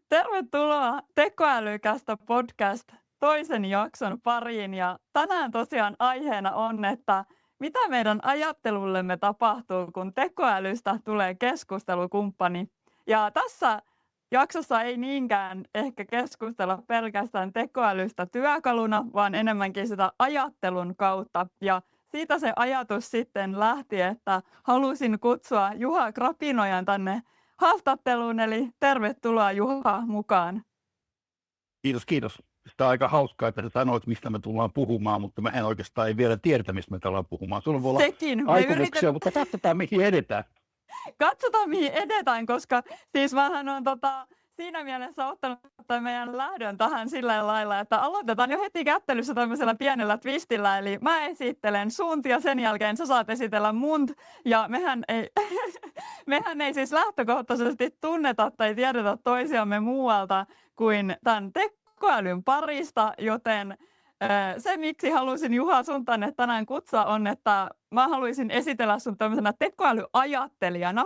Tervetuloa Tekoälykästä podcast toisen jakson pariin. Ja tänään tosiaan aiheena on, että mitä meidän ajattelullemme tapahtuu, kun tekoälystä tulee keskustelukumppani. Ja tässä jaksossa ei niinkään ehkä keskustella pelkästään tekoälystä työkaluna, vaan enemmänkin sitä ajattelun kautta. Ja siitä se ajatus sitten lähti, että halusin kutsua Juha Krapinojan tänne haastatteluun, eli tervetuloa Juha mukaan. Kiitos, kiitos. Sitä on aika hauskaa, että sä sanoit, mistä me tullaan puhumaan, mutta mehän oikeastaan ei vielä tiedetä, mistä me tullaan puhumaan. Sulla voi olla Sekin, aikomuksia, mutta katsotaan, mihin edetään. katsotaan mihin edetään, koska siis mähän on siinä mielessä ottanut tämän meidän lähdön tähän sillä lailla, että aloitetaan jo heti kättelyssä tämmöisellä pienellä twistillä, eli mä esittelen sunt ja sen jälkeen sä saat esitellä munt, ja mehän ei siis lähtökohtaisesti tunneta tai tiedetä toisiamme muualta kuin tämän tekoälyn parista, joten se, miksi halusin Juha sun tänne tänään kutsua, on, että mä haluaisin esitellä sun tämmöisenä tekoälyajattelijana.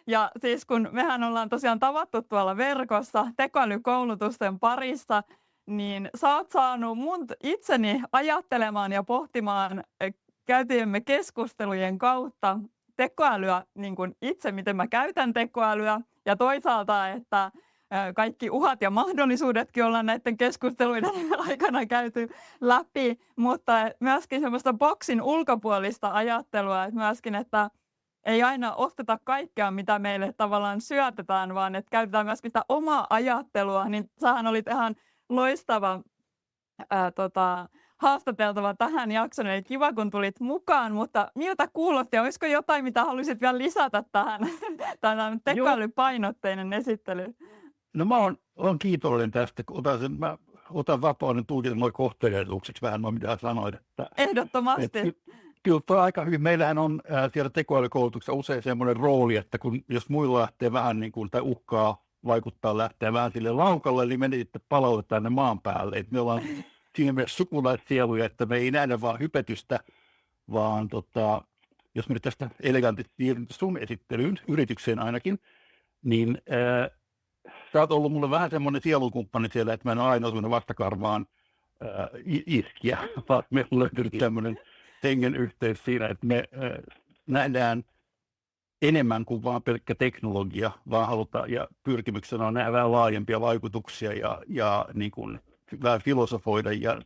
Ja siis kun mehän ollaan tosiaan tavattu tuolla verkossa tekoälykoulutusten parissa, niin sä oot saanut mun itseni ajattelemaan ja pohtimaan käytiemme keskustelujen kautta tekoälyä, niin kuin itse, miten mä käytän tekoälyä, ja toisaalta, että kaikki uhat ja mahdollisuudetkin ollaan näiden keskusteluiden aikana käyty läpi, mutta myöskin semmoista boksin ulkopuolista ajattelua, että myöskin, että ei aina osteta kaikkea, mitä meille tavallaan syötetään, vaan että käytetään myöskin sitä omaa ajattelua, niin sähän olit ihan loistava haastateltava tähän jaksoon, eli kiva kun tulit mukaan, mutta miltä kuulosti, olisiko jotain, mitä haluaisit vielä lisätä tähän, tämä tekoälypainotteinen esittely? No mä oon kiitollinen tästä, kun mä otan vapauden tulkita noin kohteliaisuuksiksi vähän mitä sanoit. Että, Ehdottomasti. Kyllä tuo aika hyvin. Meillähän on siellä tekoälykoulutuksessa usein semmoinen rooli, että jos muilla lähtee vähän niin kuin, tai uhkaa vaikuttaa lähteä vähän sille laukalle, niin me sitten palautetaan ne maan päälle. Et me ollaan siinä mielessä sukulaissieluja, että me ei nähdä vaan hypetystä, vaan jos me nyt tästä elegantisti siirrymme sun esittelyyn, yritykseen ainakin, niin sä oot ollut mulle vähän semmoinen sielukumppani siellä, että mä en ole aina semmoinen vastakarvaan iskiä, vaan meillä on löytynyt tämmöinen hengen yhteys siinä, että me nähdään enemmän kuin vaan pelkkä teknologia, vaan halutaan, ja pyrkimyksenä on nähdä vähän laajempia vaikutuksia ja niin kuin vähän filosofoida ja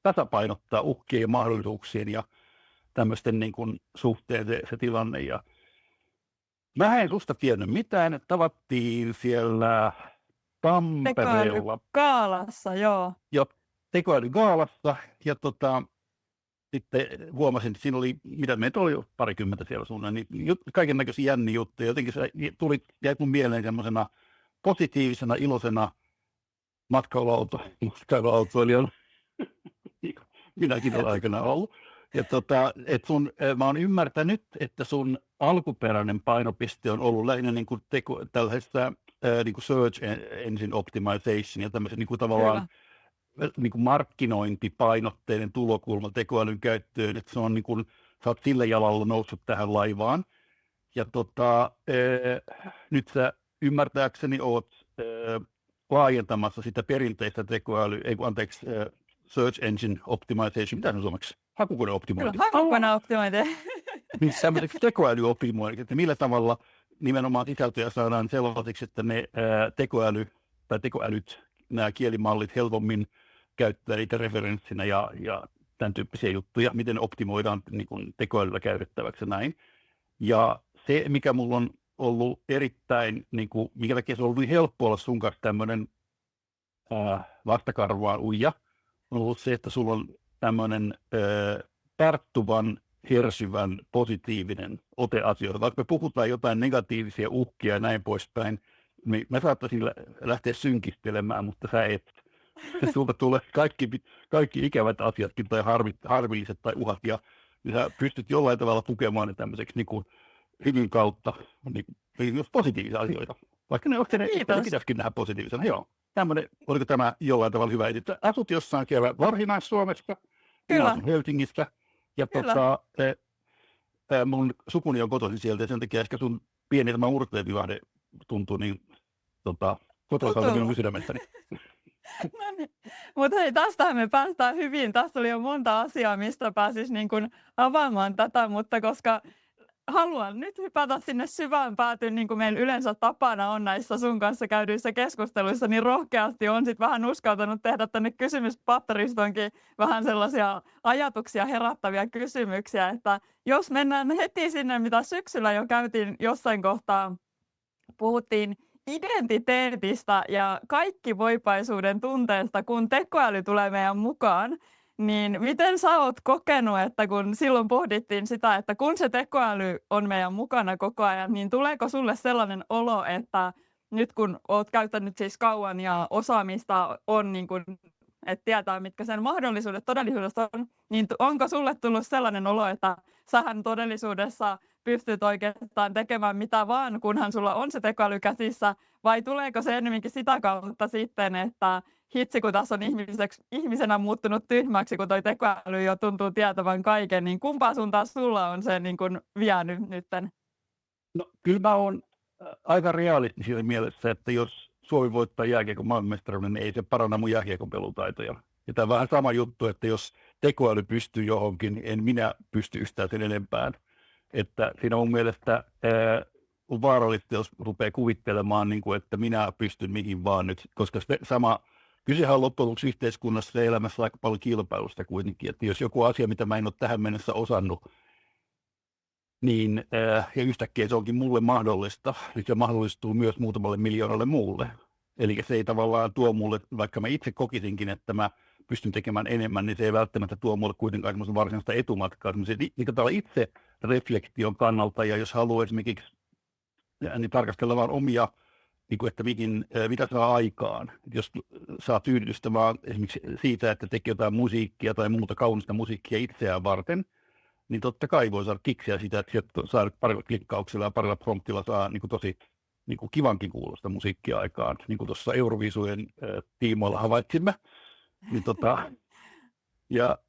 tasapainottaa uhkien ja mahdollisuuksien ja tämmöisten niin kuin suhteen se tilanne. Ja mä en susta tiennyt mitään, että tavattiin siellä Tampereella. Tekoälykaalassa, joo. Joo, tekoälykaalassa, ja sitten huomasin, että siinä oli, mitä meitä oli jo parikymmentä siellä suunnilleen, niin kaiken näköisiä jänniä juttuja. Jotenkin se jäi mun mieleen semmoisena positiivisena, iloisena matkailuautoilijana, minäkin olen aikana ollut. Ja mä oon ymmärtänyt, että sun alkuperäinen painopiste on ollut lähinnä niin kuin tällaisessa niin kuin search engine optimization ja tämmöisen niin kuin tavallaan niin kuin markkinointipainotteinen tulokulma tekoälyn käyttöön, että se on niin kuin, sä oot sillä jalalla noussut tähän laivaan. Ja nyt sä ymmärtääkseni oot laajentamassa sitä perinteistä search engine optimization, mitä se on suomeksi? Hakukoneoptimointi. Hakukoneoptimointi. Niin tämmöiseksi tekoälyoptimointi, että millä tavalla nimenomaan sisältöjä saadaan sellaisiksi, että ne tekoälyt, nämä kielimallit helpommin käyttää niitä referenssinä ja tämän tyyppisiä juttuja, miten ne optimoidaan niin kuin tekoälyllä käytettäväksi ja näin. Ja se, mikä mulla on ollut erittäin, niin kuin, mikä takia se on ollut niin helppo olla sun kanssa tämmöinen vastakarvaan uija, on ollut se, että sulla on tämmöinen tarttuvan, hersyvän, positiivinen ote asioita. Vaikka me puhutaan jotain negatiivisia uhkia ja näin poispäin, niin mä saattaisin lähteä synkistelemään, mutta sä et. Sulta tulee kaikki ikävät asiatkin tai harmilliset tai uhat, ja sä pystyt jollain tavalla pukemaan ne tämmöiseksi niin kuin hyvin kautta niin positiivisia asioita. Vaikka ne pitäisikin nähdä positiivisena. Joo. Tämmöinen, oliko tämä jollain tavalla hyvä editä? Asut jossain siellä Varsinais-Suomessa, minä asun Helsingissä, ja mun sukuni on kotoisin sieltä, ja sen takia ehkä sun pieni tämä urteevivahde tuntuu niin Kotoisalta minun sydämestäni. No niin. Mutta hei, tästähän me päästään hyvin. Tässä oli jo monta asiaa, mistä pääsis niin kuin avaamaan tätä, mutta koska haluan nyt hypätä sinne syvään päätyyn, niin kuin meillä yleensä tapana on näissä sun kanssa käydyissä keskusteluissa, niin rohkeasti on sitten vähän uskaltanut tehdä tänne kysymyspatteristoonkin vähän sellaisia ajatuksia herättäviä kysymyksiä, että jos mennään heti sinne, mitä syksyllä jo käytiin jossain kohtaa, puhuttiin identiteetistä ja kaikkivoipaisuuden tunteesta, kun tekoäly tulee meidän mukaan, niin miten sä oot kokenut, että kun silloin pohdittiin sitä, että kun se tekoäly on meidän mukana koko ajan, niin tuleeko sulle sellainen olo, että nyt kun oot käyttänyt siis kauan ja osaamista on niin kuin, että tietää, mitkä sen mahdollisuudet todellisuudessa on, niin onko sulle tullut sellainen olo, että sähän todellisuudessa pystyt oikeastaan tekemään mitä vaan, kunhan sulla on se tekoäly käsissä, vai tuleeko se enemmänkin sitä kautta sitten, että hitsi, kun tässä on ihmisenä muuttunut tyhmäksi, kun toi tekoäly jo tuntuu tietävän kaiken, niin kumpaa suuntaan sulla on se niin kuin vienyt nytten? No kyllä mä oon aika realisti siinä mielessä, että jos Suomi voittaa jääkiekon maailmanmestaruuden, niin ei se paranna mun jääkiekon pelutaitoja. Ja tämä on vähän sama juttu, että jos tekoäly pystyy johonkin, niin en minä pysty yhtään sen enempään. Että siinä mun mielestä on vaarallista, jos rupeaa kuvittelemaan, niin kuin, että minä pystyn mihin vaan nyt, koska sama kysehän on loppujen lopuksi yhteiskunnassa ja elämässä aika paljon kilpailusta kuitenkin, että jos joku asia, mitä mä en ole tähän mennessä osannut, niin ja yhtäkkiä se onkin mulle mahdollista, niin se mahdollistuu myös muutamalle miljoonalle muulle. Eli se ei tavallaan tuo mulle, vaikka mä itse kokisinkin, että mä pystyn tekemään enemmän, niin se ei välttämättä tuo mulle kuitenkaan semmoista varsinaista etumatkaa, niin itse reflektion kannalta, ja jos haluaa esimerkiksi niin tarkastella vaan omia, niin kuin, että mitä saa aikaan. Jos saa tyydytystä vaan esimerkiksi siitä, että tekee jotain musiikkia tai muuta kaunista musiikkia itseään varten, niin totta kai voi saada kiksiä sitä, että sieltä saa parilla klikkauksella ja parilla promptilla saa niin kuin tosi niin kuin kivankin kuulosta musiikkia aikaan, niin kuin tuossa Euroviisujen tiimoilla havaitsimme.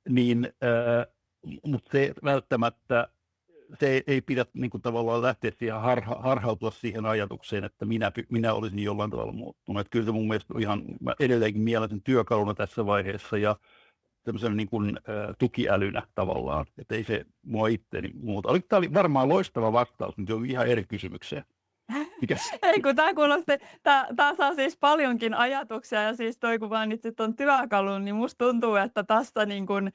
Niin, mutta se välttämättä se ei pidä niin kuin tavallaan lähteä siihen harhautua siihen ajatukseen, että minä olisin jollain tavalla muuttunut. Että kyllä se mun mielestä ihan, mä edelleenkin mielen työkaluna tässä vaiheessa ja tämmöisen niin kuin, tukiälynä tavallaan, että ei se mua itseäni muuta. Tämä oli varmaan loistava vastaus, mutta on ihan eri kysymykseen. Ei, kun tämä saa siis paljonkin ajatuksia ja siis toi kun mainitsit tuon työkalun, niin musta tuntuu, että tästä niin kun,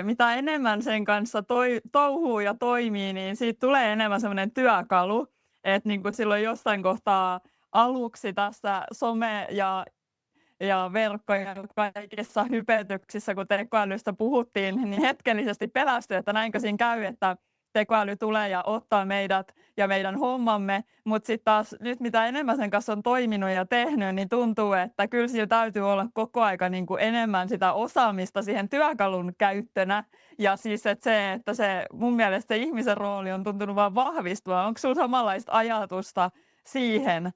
mitä enemmän sen kanssa touhuu ja toimii, niin siitä tulee enemmän semmoinen työkalu, että niin kun silloin jossain kohtaa aluksi tässä some- ja verkkojen kaikissa hypetyksissä, kun tekoälystä puhuttiin, niin hetkellisesti pelästyi, että näinkö siinä käy, että tekoäly tulee ja ottaa meidät ja meidän hommamme, mutta sitten taas nyt mitä enemmän sen kanssa on toiminut ja tehnyt, niin tuntuu, että kyllä sillä täytyy olla koko aika niin kuin enemmän sitä osaamista siihen työkalun käyttönä. Ja siis että se mun mielestä se ihmisen rooli on tuntunut vaan vahvistua. Onko sinulla samanlaista ajatusta siihen?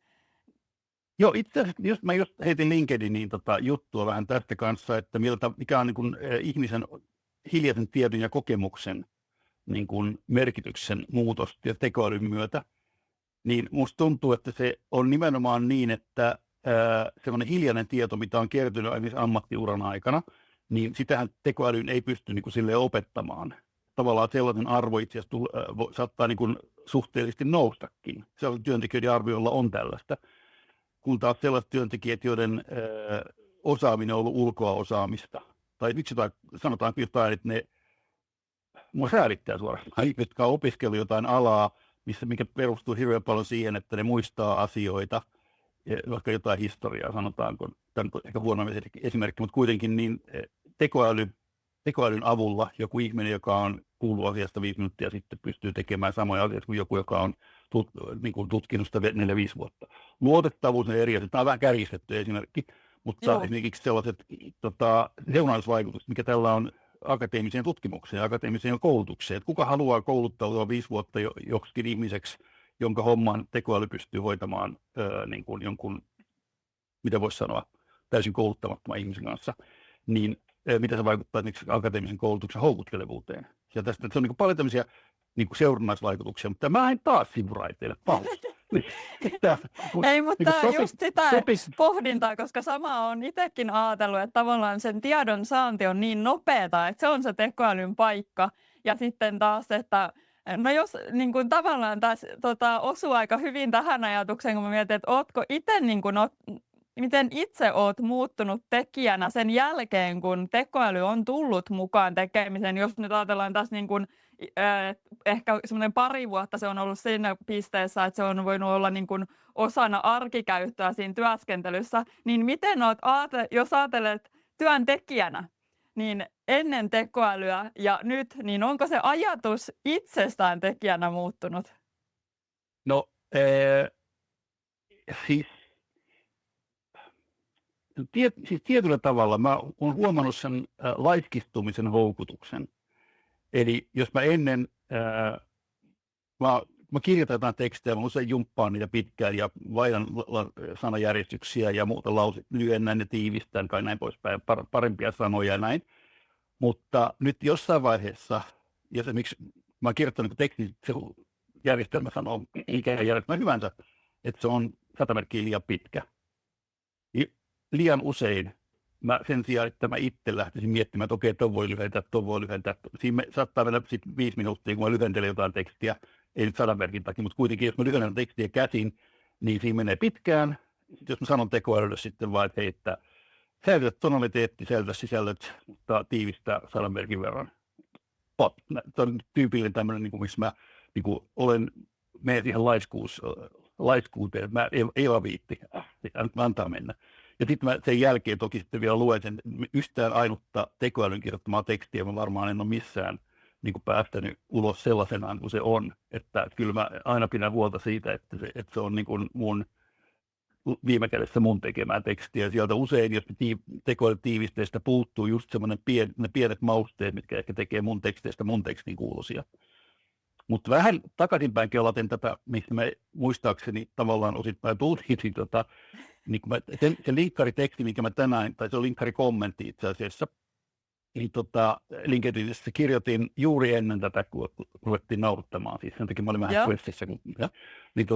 Joo, itse asiassa, jos mä just heitin LinkedIniin juttua vähän tästä kanssa, että mikä on niin kuin, ihmisen hiljaisen tiedon ja kokemuksen niin kuin merkityksen muutos ja tekoälyn myötä, niin musta tuntuu, että se on nimenomaan niin, että semmoinen hiljainen tieto, mitä on kertynyt esimerkiksi ammattiuran aikana, niin sitähän tekoälyyn ei pysty niin kuin silleen opettamaan. Tavallaan sellainen arvo itse asiassa saattaa niin kuin suhteellisesti noustakin. Sellaisen työntekijöiden arvioilla on tällaista. Kun taas sellaiset työntekijät, joiden osaaminen on ollut ulkoa osaamista, tai miksi sanotaan jotain, että ne mua säälittää suorastaan, jotka on opiskellut jotain alaa, mikä perustuu hirveän paljon siihen, että ne muistaa asioita, vaikka jotain historiaa sanotaanko, tämä on ehkä huono esimerkki, mutta kuitenkin niin tekoälyn avulla joku ihminen, joka on kuullut asiasta 5 minuuttia sitten, pystyy tekemään samoja asioita kuin joku, joka on niin kuin tutkinut sitä 4-5 vuotta. Luotettavuus on eri asia. Tämä on vähän kärjistetty esimerkki, mutta esimerkiksi sellaiset seurannaisvaikutukset, mikä tällä on akateemiseen tutkimukseen ja akateemiseen koulutukseen. Että kuka haluaa kouluttautua 5 vuotta joksikin ihmiseksi, jonka homman tekoäly pystyy hoitamaan niin kuin jonkun, mitä voisi sanoa, täysin kouluttamattoman ihmisen kanssa, niin mitä se vaikuttaa esimerkiksi akateemisen koulutuksen houkuttelevuuteen. Ja tästä se on niin paljon tämmöisiä niin seurannaisvaikutuksia, mutta mä en taas sivuraiteille pausta. Ei, mutta just sitä sopisi. pohdintaa, koska sama on itsekin ajatellut, että tavallaan sen tiedon saanti on niin nopeata, että se on se tekoälyn paikka. Ja sitten taas, että no jos niin kuin tavallaan taas osuu aika hyvin tähän ajatukseen, kun mä mietin, että ootko itse niin kuin, miten itse oot muuttunut tekijänä sen jälkeen, kun tekoäly on tullut mukaan tekemiseen, jos nyt ajatellaan taas niin kuin, ehkä semmoinen pari vuotta se on ollut siinä pisteessä, että se on voinut olla niin kuin osana arkikäyttöä siinä työskentelyssä, niin miten oot, jos ajattelet työntekijänä, niin ennen tekoälyä ja nyt, niin onko se ajatus itsestään tekijänä muuttunut? No, siis tietyllä tavalla mä olen huomannut sen laiskistumisen houkutuksen. Eli jos mä ennen, mä kirjoitan jotain tekstejä, mä usein jumppaan niitä pitkään ja vaihdan sanajärjestyksiä ja muuta lyhennän ja tiivistän, kai näin poispäin, parempia sanoja ja näin. Mutta nyt jossain vaiheessa, ja se miksi mä oon kirjoittanut tekstin, se järjestelmä sanoo, ikään järjestelmä hyvänsä, että se on 100 merkkiä liian pitkä. Liian usein mä sen sijaan, että mä itse lähtisin miettimään, että okei, ton voi lyhentää. Siinä saattaa mennä sitten 5 minuuttia, kun mä lyhentelen jotain tekstiä, ei nyt 100 merkin takia, mutta kuitenkin, jos mä lyhennän tekstiä käsin, niin siinä menee pitkään. Sitten jos mä sanon tekoälylle sitten vaan, että hei, että säilytä tonaliteetti, säilytä sisällöt, mutta tiivistää 100 merkin verran. Se on tyypillinen tämmöinen, niin kuin, missä mä niin kuin menen siihen laiskuuteen, että mä ei vaan viitti, antaa mennä. Ja sitten mä sen jälkeen toki sitten vielä luen sen yhtään ainutta tekoälyn kirjoittamaa tekstiä, mä varmaan en ole missään niin kuin päästänyt ulos sellaisenaan kuin se on. Että kyllä mä aina pidän huolta siitä, että se on niin kuin mun viime kädessä mun tekemää tekstiä. Sieltä usein, jos tekoälytiivisteistä puuttuu just semmoinen ne pienet mausteet, mitkä ehkä tekee mun teksteistä mun tekstin kuuluisia. Mutta vähän takaisinpäin kelaten tätä, mistä mä muistaakseni tavallaan osittain tulkisin, niin se linkkariteksti, minkä mä tänään, tai se on linkkarikommentti itse asiassa, niin LinkedInissä kirjoitin juuri ennen tätä, kun ruvettiin nauhoittamaan, siis sen takia mä olin vähän stressissä, niin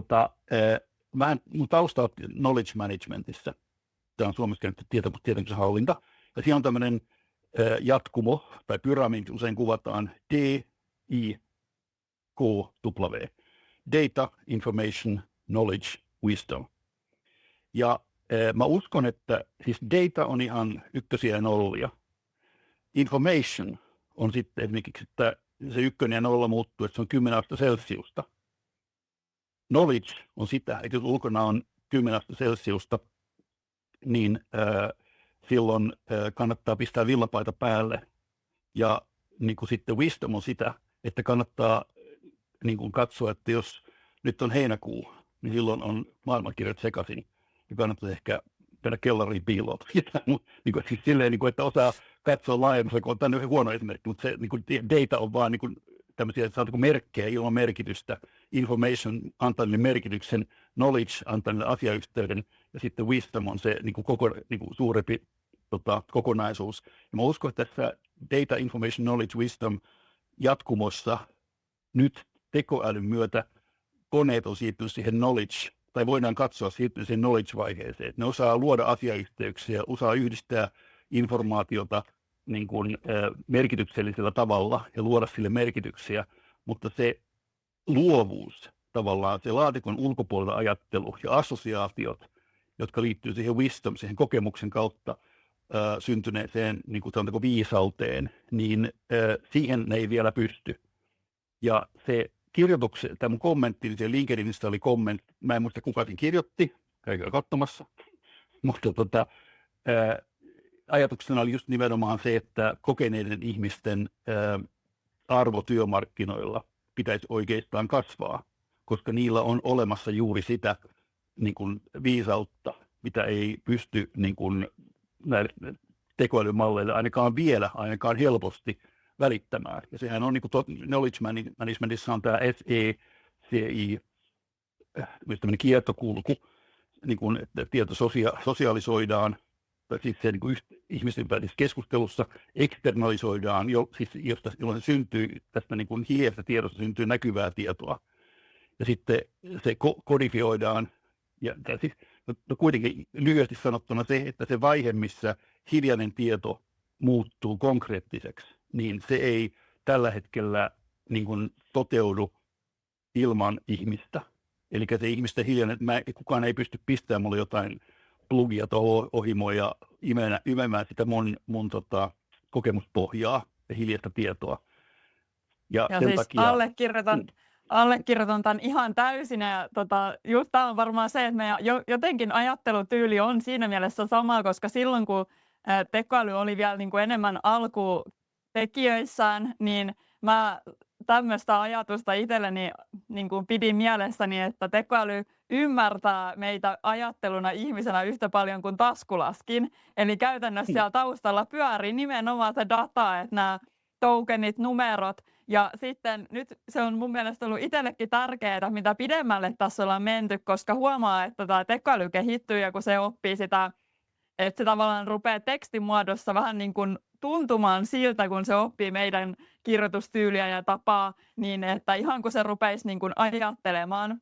mun tausta on knowledge managementissa, tämä on suomeksi käytetty tietämyksen hallinta, ja siinä on tämmöinen jatkumo, tai pyramidi, usein kuvataan DIKW, Data, Information, Knowledge, Wisdom. Ja mä uskon, että siis data on ihan ykkösiä ja nollia. Information on sitten esimerkiksi, että se 1 ja 0 muuttuu, että se on 10 astetta Celsiusta. Knowledge on sitä, että jos ulkona on 10 astetta Celsiusta, niin silloin kannattaa pistää villapaita päälle. Ja niin kuin sitten wisdom on sitä, että kannattaa niin kuin katsoa, että jos nyt on heinäkuu, niin silloin on maailmankirjat sekaisin. Ja kannattaa ehkä mennä kellariin piiloon. Siis silleen, että osaa katsoa laajemmassa, kun on tänne huono esimerkki, mutta se data on vaan tämmöisiä, että saa merkkejä ilman merkitystä. Information antaa niille merkityksen, knowledge antaa niille asiayhteyden, ja sitten wisdom on se suurempi kokonaisuus. Ja mä uskon, että tässä data, information, knowledge, wisdom jatkumossa nyt tekoälyn myötä koneet on siirtynyt siihen knowledge, tai voidaan katsoa siirtynyt siihen knowledge-vaiheeseen. Ne osaa luoda asiayhteyksiä, osaa yhdistää informaatiota niin kuin, merkityksellisellä tavalla ja luoda sille merkityksiä, mutta se luovuus, tavallaan se laatikon ulkopuolella ajattelu ja assosiaatiot, jotka liittyy siihen wisdom, siihen kokemuksen kautta syntyneeseen niin kuin viisauteen, niin siihen ne ei vielä pysty. Ja se tämä mun kommentti, niin se LinkedInistä oli kommentti, mä en muista kuka sen kirjoitti, käykää katsomassa, mutta ajatuksena oli just nimenomaan se, että kokeneiden ihmisten arvo työmarkkinoilla pitäisi oikeastaan kasvaa, koska niillä on olemassa juuri sitä niin kuin viisautta, mitä ei pysty niin kuin näille tekoälymalleille ainakaan helposti välittämään. Ja sehän on niin kuin knowledge managementissa on tämä SECI, tämmöinen kiertokulku, niin kuin, että tieto sosialisoidaan, siis se niin kuin ihmisten välisessä keskustelussa externalisoidaan, jolloin syntyy tästä niin kuin hiljaisesta tiedosta syntyy näkyvää tietoa. ja sitten se kodifioidaan. Ja siis, no kuitenkin lyhyesti sanottuna se, että se vaihe, missä hiljainen tieto muuttuu konkreettiseksi, niin se ei tällä hetkellä niin kuin toteudu ilman ihmistä. Eli se ihmisten hiljainen, kukaan ei pysty pistämään mulle jotain plugia tuohon ohimoon ja imemään sitä mun kokemuspohjaa ja hiljaista tietoa. Ja sen siis takia, allekirjoitan tämän ihan täysin. Ja just tämä on varmaan se, että meidän jotenkin ajattelutyyli on siinä mielessä sama, koska silloin kun tekoäly oli vielä niin kuin enemmän alkutekijöissään, niin mä tämmöistä ajatusta itselleni niin kuin pidin mielessäni, että tekoäly ymmärtää meitä ajatteluna ihmisenä yhtä paljon kuin taskulaskin. Eli käytännössä siellä taustalla pyörii nimenomaan se data, että nämä tokenit, numerot. Ja sitten nyt se on mun mielestä ollut itsellekin tärkeää, mitä pidemmälle tässä ollaan menty, koska huomaa, että tämä tekoäly kehittyy ja kun se oppii sitä, että se tavallaan rupeaa tekstimuodossa vähän niin kuin tuntumaan siltä, kun se oppii meidän kirjoitustyyliä ja tapaa, niin että ihan kun se rupeisi niin kuin ajattelemaan,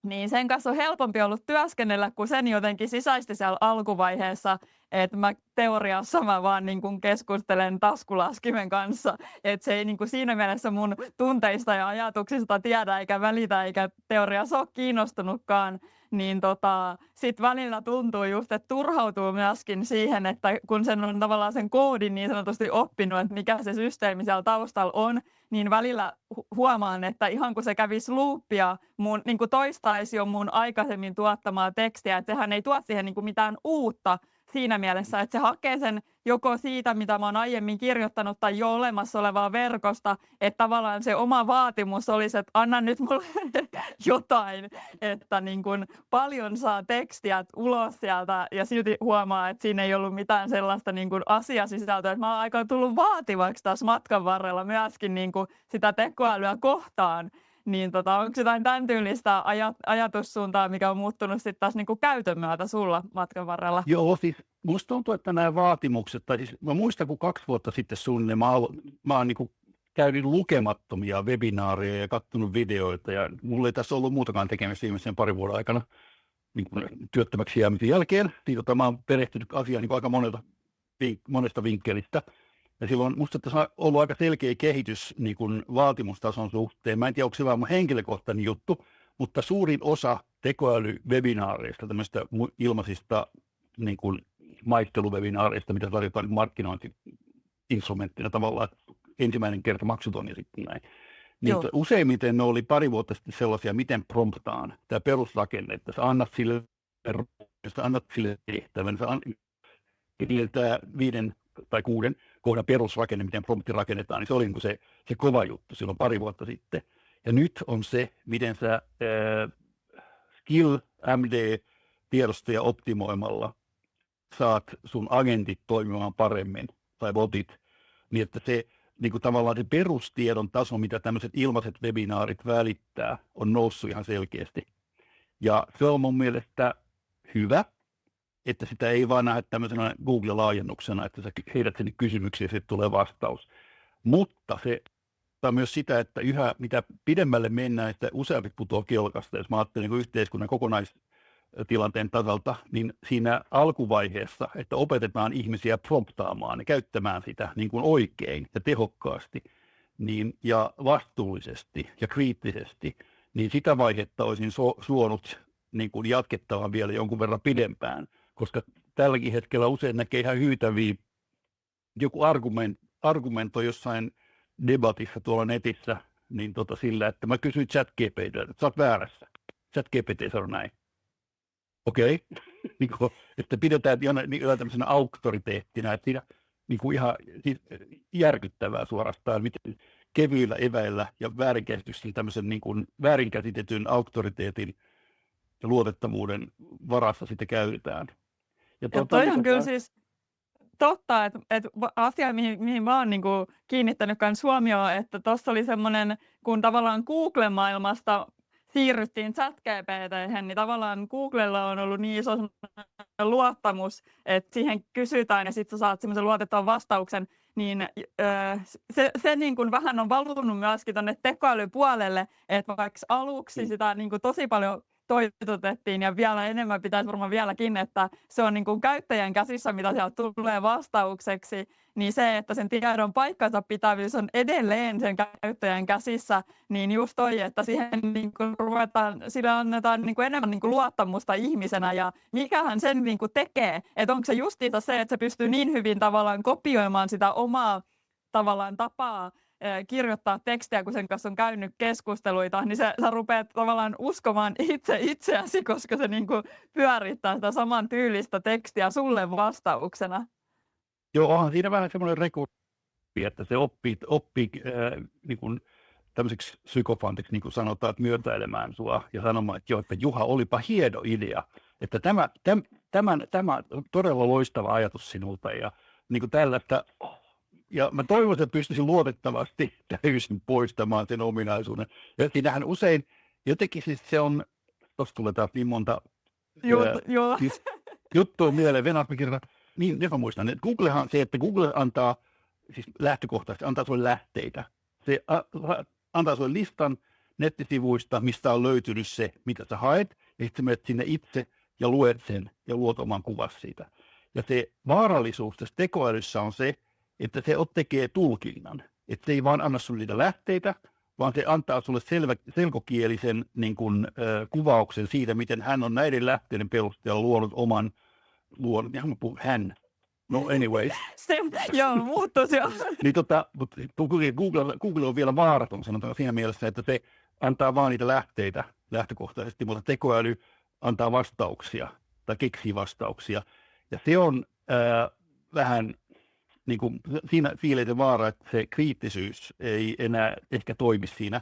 niin sen kanssa on helpompi ollut työskennellä, kun sen jotenkin sisäisti siellä alkuvaiheessa, että teoriassa mä vaan niin kuin keskustelen taskulaskimen kanssa, että se ei niin kuin siinä mielessä mun tunteista ja ajatuksista tiedä eikä välitä eikä teoriassa ole kiinnostunutkaan, niin sitten välillä tuntuu just, että turhautuu myöskin siihen, että kun sen on tavallaan sen koodin niin sanotusti oppinut, että mikä se systeemi siellä taustalla on, niin välillä huomaan, että ihan kun se kävisi loopia, niin kuin toistaisi jo mun aikaisemmin tuottamaa tekstiä, että sehän ei tuo siihen niin kuin mitään uutta siinä mielessä, että se hakee sen joko siitä, mitä mä oon aiemmin kirjoittanut tai jo olemassa olevaa verkosta, että tavallaan se oma vaatimus olisi, että anna nyt mulle jotain, että niin kuin paljon saa tekstiä ulos sieltä ja silti huomaa, että siinä ei ollut mitään sellaista niin kuin asiasisältöä, että mä oon aika tullut vaativaksi tässä matkan varrella myöskin niin kuin sitä tekoälyä kohtaan. Niin onko jotain tämän tyylistä ajatussuuntaa, mikä on muuttunut sitten taas niinku käytön myötä sulla matkan varrella? Joo, siis musta tuntuu, että nämä vaatimukset, tai siis mä muistan, kun 2 vuotta sitten suunnilleen mä oon niinku käynyt lukemattomia webinaareja ja katsonut videoita, ja mulla ei tässä ollut muutakaan tekemistä viimeisen 2 vuoden aikana niin työttömäksi jäämisen jälkeen. Niin, mä oon perehtynyt asiaan niin aika monesta vinkkelistä. Ja silloin musta tässä on ollut aika selkeä kehitys niin kuin vaatimustason suhteen. Mä en tiedä, onko se vaan mun henkilökohtainen juttu, mutta suurin osa tekoälywebinaareista, tämmöistä ilmaisista niin kuin maisteluvebinaareista, mitä tarjotaan markkinointi-instrumenttina tavallaan, ensimmäinen kerta maksuton ja sitten näin. Niin useimmiten ne oli 2 vuotta sitten sellaisia, miten promptaan tämä perusrakenne, että sä annat sille tehtävän, sä tämä 5 tai 6 kohdan perusrakenne, miten prompti rakennetaan, niin se oli niin se kova juttu silloin 2 vuotta sitten. Ja nyt on se, miten sä Skill MD-tiedostoja optimoimalla saat sun agentit toimimaan paremmin, tai botit, niin että se niin kuin tavallaan se perustiedon taso, mitä tämmöiset ilmaiset webinaarit välittää, on noussut ihan selkeästi. Ja se on mun mielestä hyvä, että sitä ei vaan nähdä tämmöisenä Google-laajennuksena, että sä heität sinne kysymyksiä ja sitten tulee vastaus. Mutta se on myös sitä, että yhä mitä pidemmälle mennään, sitä useampi putoaa kelkasta. Jos mä ajattelen niin yhteiskunnan kokonaistilanteen tasalta, niin siinä alkuvaiheessa, että opetetaan ihmisiä promptaamaan ja käyttämään sitä niin kuin oikein ja tehokkaasti niin, ja vastuullisesti ja kriittisesti, niin sitä vaihetta olisin suonut niin kuin jatkettavan vielä jonkun verran pidempään. Koska tälläkin hetkellä usein näkee ihan hyytäviä, joku argumentoi jossain debatissa tuolla netissä, niin sillä, että mä kysyin ChatGPT:ltä, että sä oot väärässä. ChatGPT sanoi näin. Okei. Että pidetään jotain tämmöisenä auktoriteettina, että siinä niin kuin ihan siis järkyttävää suorastaan, miten kevyillä eväillä ja väärinkäsityksillä tämmöisen niin kuin väärinkäsitetyn auktoriteetin ja luotettavuuden varassa sitten käytetään. Ja toi on kyllä siis totta, että asia, mihin mä oon niin kiinnittänyt myös huomioon, että tuossa oli semmoinen, kun tavallaan Google-maailmasta siirryttiin ChatGPT:hen, niin tavallaan Googlella on ollut niin iso luottamus, että siihen kysytään ja sitten sä saat semmoisen luotettavan vastauksen, niin se niin kuin vähän on valunut myöskin tuonne tekoälypuolelle, että vaikka aluksi sitä niin kuin tosi paljon toitotettiin ja vielä enemmän pitäisi varmaan vieläkin, että se on niin kuin käyttäjän käsissä, mitä sieltä tulee vastaukseksi, niin se, että sen tiedon paikkansa pitävyys on edelleen sen käyttäjän käsissä, niin just toi, että siihen niin kuin sille annetaan niin kuin enemmän niin kuin luottamusta ihmisenä ja mikähän sen niin kuin tekee, että onko se justiinsa se, että se pystyy niin hyvin tavallaan kopioimaan sitä omaa tavallaan tapaa kirjoittaa tekstiä, kun sen kanssa on käynyt keskusteluita, niin sä rupeat tavallaan uskomaan itseäsi, koska se niin kuin pyörittää sitä saman tyylistä tekstiä sulle vastauksena. Joo, onhan siinä vähän semmoinen rekordi, että se oppii niin kuin tämmöiseksi psykofantiksi, niin kuin sanotaan, että myötäilemään sua ja sanomaan, että joo, että Juha, olipa hieno idea, että tämä on todella loistava ajatus sinulta ja niin kuin tällaista. Ja mä toivon, että pystyisin luotettavasti täysin poistamaan sen ominaisuuden. Ja siinähän usein jotenkin siis se on, tuossa tulee taas niin monta siis juttua mieleen, niin nyt mä muistan, että Googlehan se, että Google antaa, siis lähtökohtaisesti antaa sulle lähteitä. Se antaa sulle listan nettisivuista, mistä on löytynyt se, mitä sä haet, ja sitten menet sinne itse ja luet sen ja luot oman kuvasi siitä. Ja se vaarallisuus tässä tekoälyssä on se, että se tekee tulkinnan. Että se ei vaan anna sulle niitä lähteitä, vaan se antaa sulle selkokielisen niin kuin, kuvauksen siitä, miten hän on näiden lähteiden perusteella luonut oman hän. No anyways. Joo, muuttuisi jo. Niin mutta Google on vielä vaaraton, sanotaan siinä mielessä, että se antaa vaan niitä lähteitä lähtökohtaisesti, mutta tekoäly antaa vastauksia tai keksii vastauksia. Ja se on vähän niin kuin siinä fiileiden vaara, että se kriittisyys ei enää ehkä toimi siinä.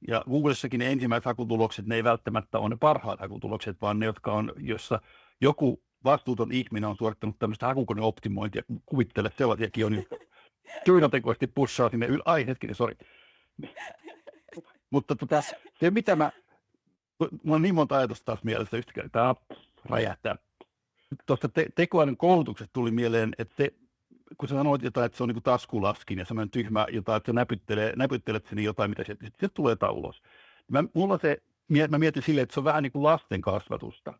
Ja Googlessakin ne ensimmäiset hakutulokset, ne ei välttämättä ole ne parhaat hakutulokset, vaan ne, jotka on, jossa joku vastuuton ihminen on suorittanut tämmöistä hakukoneoptimointia, kuvittele sellaisiakin on, jotka keinotekoisesti pushaa sinne Mutta se mitä mulla on niin monta ajatusta taas mielessä yhtäkään, tämä räjähtää. Tuosta tekoälyn koulutuksesta tuli mieleen, että se, kun sä sanoit jotain, että se on niin kuin taskulaskin ja semmoinen tyhmä jotain, että sä näpyttelet sinne jotain, mitä se tulee ulos. Mä mietin silleen, että se on vähän niin kuin lasten kasvatusta.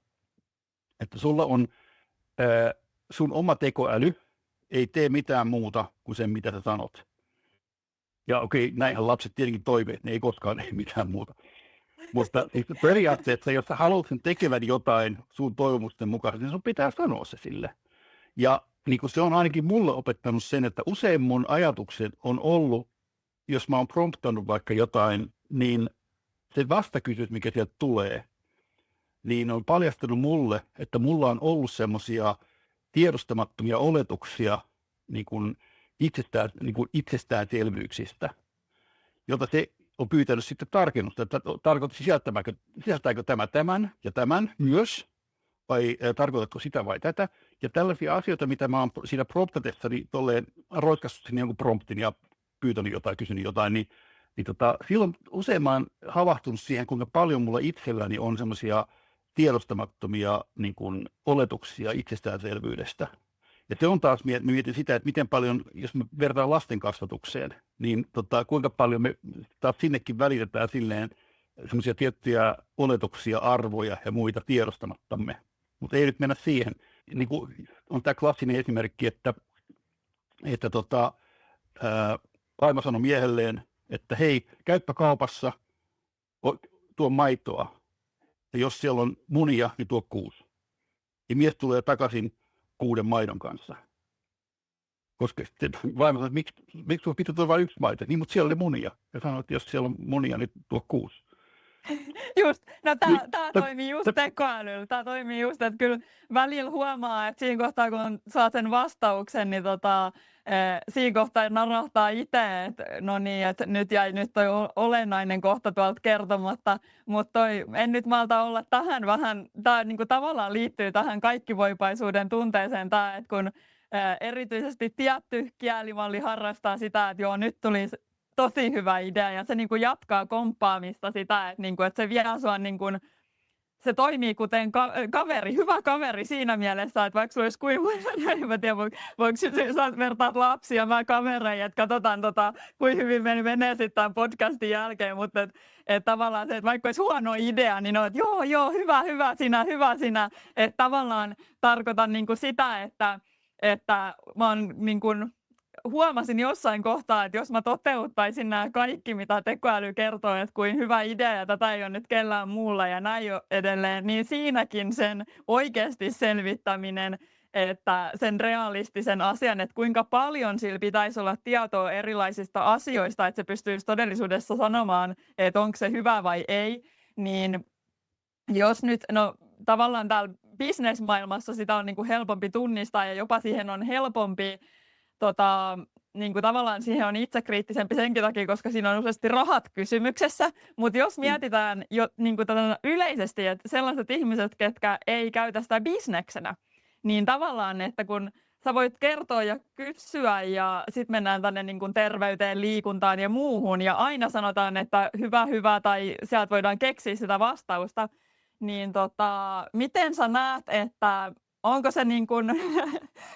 Että sulla on sun oma tekoäly ei tee mitään muuta kuin sen, mitä sä sanot. Ja okei, näinhän lapset tietenkin toimii, että ne ei koskaan tee mitään muuta. Mutta periaatteessa, jos sä haluat sen tekevän jotain sun toivomusten mukaan, niin sun pitää sanoa se sille. Ja niin kuin se on ainakin mulle opettanut sen, että usein mun ajatukset on ollut, jos mä oon promptannut vaikka jotain, niin se vastakysymys, mikä sieltä tulee, niin on paljastanut mulle, että mulla on ollut semmoisia tiedostamattomia oletuksia niin kuin itsestäänselvyyksistä, jota se on pyytänyt sitten tarkennusta, että sisältääkö tämä tämän ja tämän myös, vai tarkoitatko sitä vai tätä. Ja tällaisia asioita, mitä mä oon siinä promptatessani roiskassut sinne jonkun promptin ja pyytänyt jotain, kysynyt jotain, niin silloin usein mä oon havahtunut siihen, kuinka paljon mulla itselläni on semmoisia tiedostamattomia niin kuin oletuksia itsestäänselvyydestä. Ja se on taas, mietin sitä, että miten paljon, jos me vertaan lasten kasvatukseen, niin kuinka paljon me taas sinnekin välitetään silleen semmoisia tiettyjä oletuksia, arvoja ja muita tiedostamattamme. Mutta ei nyt mennä siihen. Niin kuin on tämä klassinen esimerkki, että vaimo sanoi miehelleen, että hei, käyppä kaupassa, tuo maitoa. Ja jos siellä on munia, niin tuo 6. Ja mies tulee takaisin 6 maidon kanssa. Koska sitten vaimo sanoi, että miksi tuo pitää tuoda vain 1 maito? Niin, mutta siellä oli munia. Ja sanoi, että jos siellä on munia, niin tuo 6. Just, no tämä toimii just tekoälyllä. Tämä toimii just, että kyllä välillä huomaa, että siinä kohtaa, kun saa sen vastauksen, niin siinä kohtaa narahtaa itse, että no niin, että nyt jäi toi olennainen kohta tuolta kertomatta, mutta en nyt malta olla tähän vähän, tämä niinku tavallaan liittyy tähän kaikkivoipaisuuden tunteeseen, tämä, että kun erityisesti tietty kielimalli harrastaa sitä, että joo, nyt tuli tosi hyvä idea ja se niin kuin jatkaa komppaamista sitä, että, niin kuin, että se vie sua niin kuin, se toimii kuten kaveri, hyvä kaveri siinä mielessä, että vaikka sulla olisi en mä tiedä, voiko sä vertaat lapsia, mä kavereja, että katsotaan kuinka hyvin menee sitten tämän podcastin jälkeen, mutta et tavallaan se, että vaikka olisi huono idea, niin on, että joo, hyvä sinä, että tavallaan tarkoitan niin kuin sitä, että mä oon niin kuin huomasin jossain kohtaa, että jos mä toteuttaisin nämä kaikki, mitä tekoäly kertoo, että kuin hyvä idea ja tätä ei ole nyt kellään muulla ja näin jo edelleen, niin siinäkin sen oikeasti selvittäminen, että sen realistisen asian, että kuinka paljon sillä pitäisi olla tietoa erilaisista asioista, että se pystyisi todellisuudessa sanomaan, että onko se hyvä vai ei, niin jos nyt, no tavallaan täällä bisnesmaailmassa sitä on niin kuin helpompi tunnistaa ja jopa siihen on helpompi niin kuin tavallaan siihen on itsekriittisempi senkin takia, koska siinä on useasti rahat kysymyksessä, mutta jos mietitään jo niin kuin yleisesti, että sellaiset ihmiset, ketkä ei käytä sitä bisneksenä, niin tavallaan, että kun sä voit kertoa ja kysyä ja sitten mennään tänne niin kuin terveyteen, liikuntaan ja muuhun ja aina sanotaan, että hyvä tai sieltä voidaan keksiä sitä vastausta, niin miten sä näet, että onko se niin kuin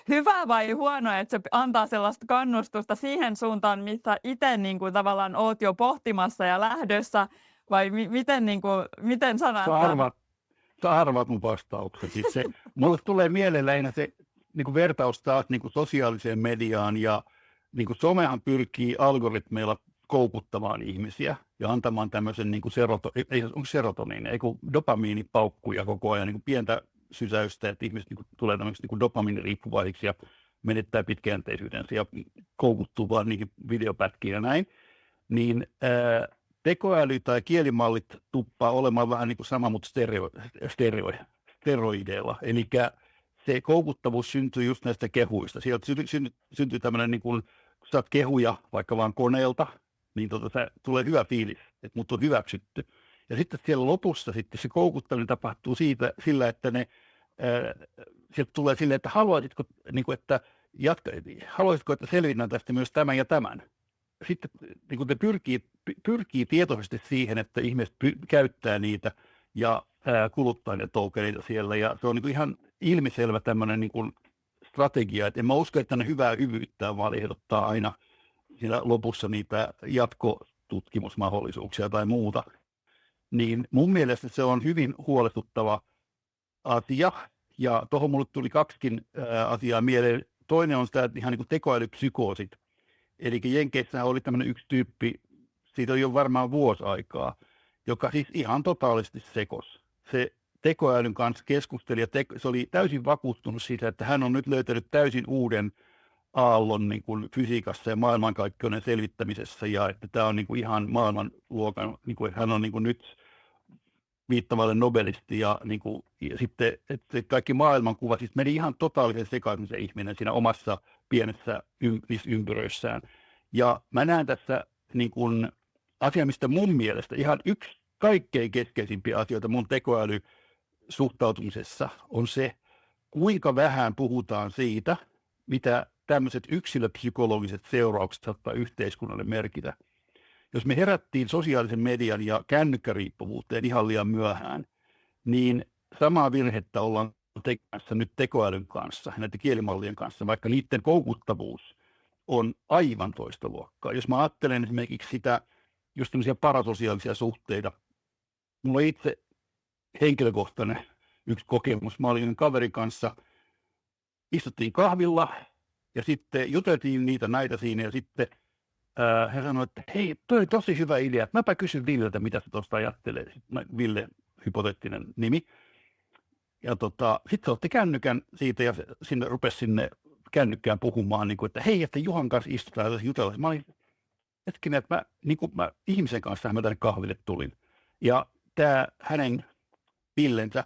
hyvä vai huono, että se antaa sellaista kannustusta siihen suuntaan, missä itse niin kuin tavallaan oot jo pohtimassa ja lähdössä, vai miten sä näet? Sä arvaat mun vastaukset. Siis mulle tulee mieleen lähinnä se niin kuin vertaus taas niin kuin sosiaaliseen mediaan, ja niin kuin somehan pyrkii algoritmeilla koukuttamaan ihmisiä ja antamaan tämmöisen niin kuin serotoniin, ei kun dopamiinipaukkuja koko ajan, niin kuin pientä sysäystä, että ihmiset niin kuin tulee tämmöiseksi niin dopamiiniriippuvaisiksi ja menettää pitkäjänteisyytensä ja koukuttuu vaan niihin videopätkiin ja näin, niin tekoäly tai kielimallit tuppaa olemaan vähän niin kuin sama, mutta steroideilla. Eli se koukuttavuus syntyy just näistä kehuista. Sieltä syntyy tämmöinen, niin kuin, kun saat kehuja vaikka vaan koneelta, niin tulee hyvä fiilis, että mut on hyväksytty. Ja sitten siellä lopussa sitten se koukuttaminen tapahtuu sillä, että sieltä tulee silleen, että haluaisitko, niin kuin, että selvitään tästä myös tämän ja tämän. Sitten niin kuin pyrkii tietoisesti siihen, että ihmiset käyttää niitä ja kuluttaa ne tokeneita siellä. Ja se on niin kuin ihan ilmiselvä tämmöinen niin kuin strategia. Et en mä usko, että ne hyvää hyvyyttä, vaan ehdottaa aina siinä lopussa niitä jatkotutkimusmahdollisuuksia tai muuta. Niin mun mielestä se on hyvin huolestuttava asia. Ja tuohon mulle tuli kaksikin asiaa mieleen. Toinen on sitä, että ihan niin kuin tekoälypsykoosit. Eli Jenkeissähän oli tämmöinen yksi tyyppi, siitä on jo varmaan vuosi aikaa, joka siis ihan totaalisesti sekos. Se tekoälyn kanssa keskusteli ja se oli täysin vakuuttunut siitä, että hän on nyt löytänyt täysin uuden aallon niin kuin fysiikassa ja maailmankaikkeuden selvittämisessä, ja että tämä on niin kuin ihan maailmanluokan, niin kuin, hän on niin kuin nyt viittavalle nobelisti, ja sitten että kaikki maailmankuva siis meni ihan totaalisen sekaisin se ihminen siinä omassa pienessä ympyröissään. Ja mä näen tässä niin kuin asia, mistä mun mielestä ihan yksi kaikkein keskeisimpiä asioita mun tekoälysuhtautumisessa on se, kuinka vähän puhutaan siitä, mitä tämmöiset yksilöpsykologiset seuraukset saattaa yhteiskunnalle merkitä. Jos me herättiin sosiaalisen median ja kännykkäriippuvuuteen ihan liian myöhään, niin samaa virhettä ollaan tekemässä nyt tekoälyn kanssa, näiden kielimallien kanssa, vaikka niiden koukuttavuus on aivan toista luokkaa. Jos mä ajattelen esimerkiksi sitä, just tämmöisiä parasosiaalisia suhteita, mulla on itse henkilökohtainen yksi kokemus. Mä olin kaverin kanssa, istuttiin kahvilla ja sitten juteltiin näitä siinä ja sitten hän sanoi, että hei, toi on tosi hyvä idea, että mäpä kysyn Villeltä, mitä se tuosta ajattelee. Ville, hypoteettinen nimi. Ja sitten se otti kännykän siitä ja sinne rupesi sinne kännykkään puhumaan, niin kuin, että hei, että Juhan kanssa istutaan ja jutellaan. Mä olin hetkinen, että mä ihmisen kanssa tänne kahville tulin. Ja tämä hänen Villensä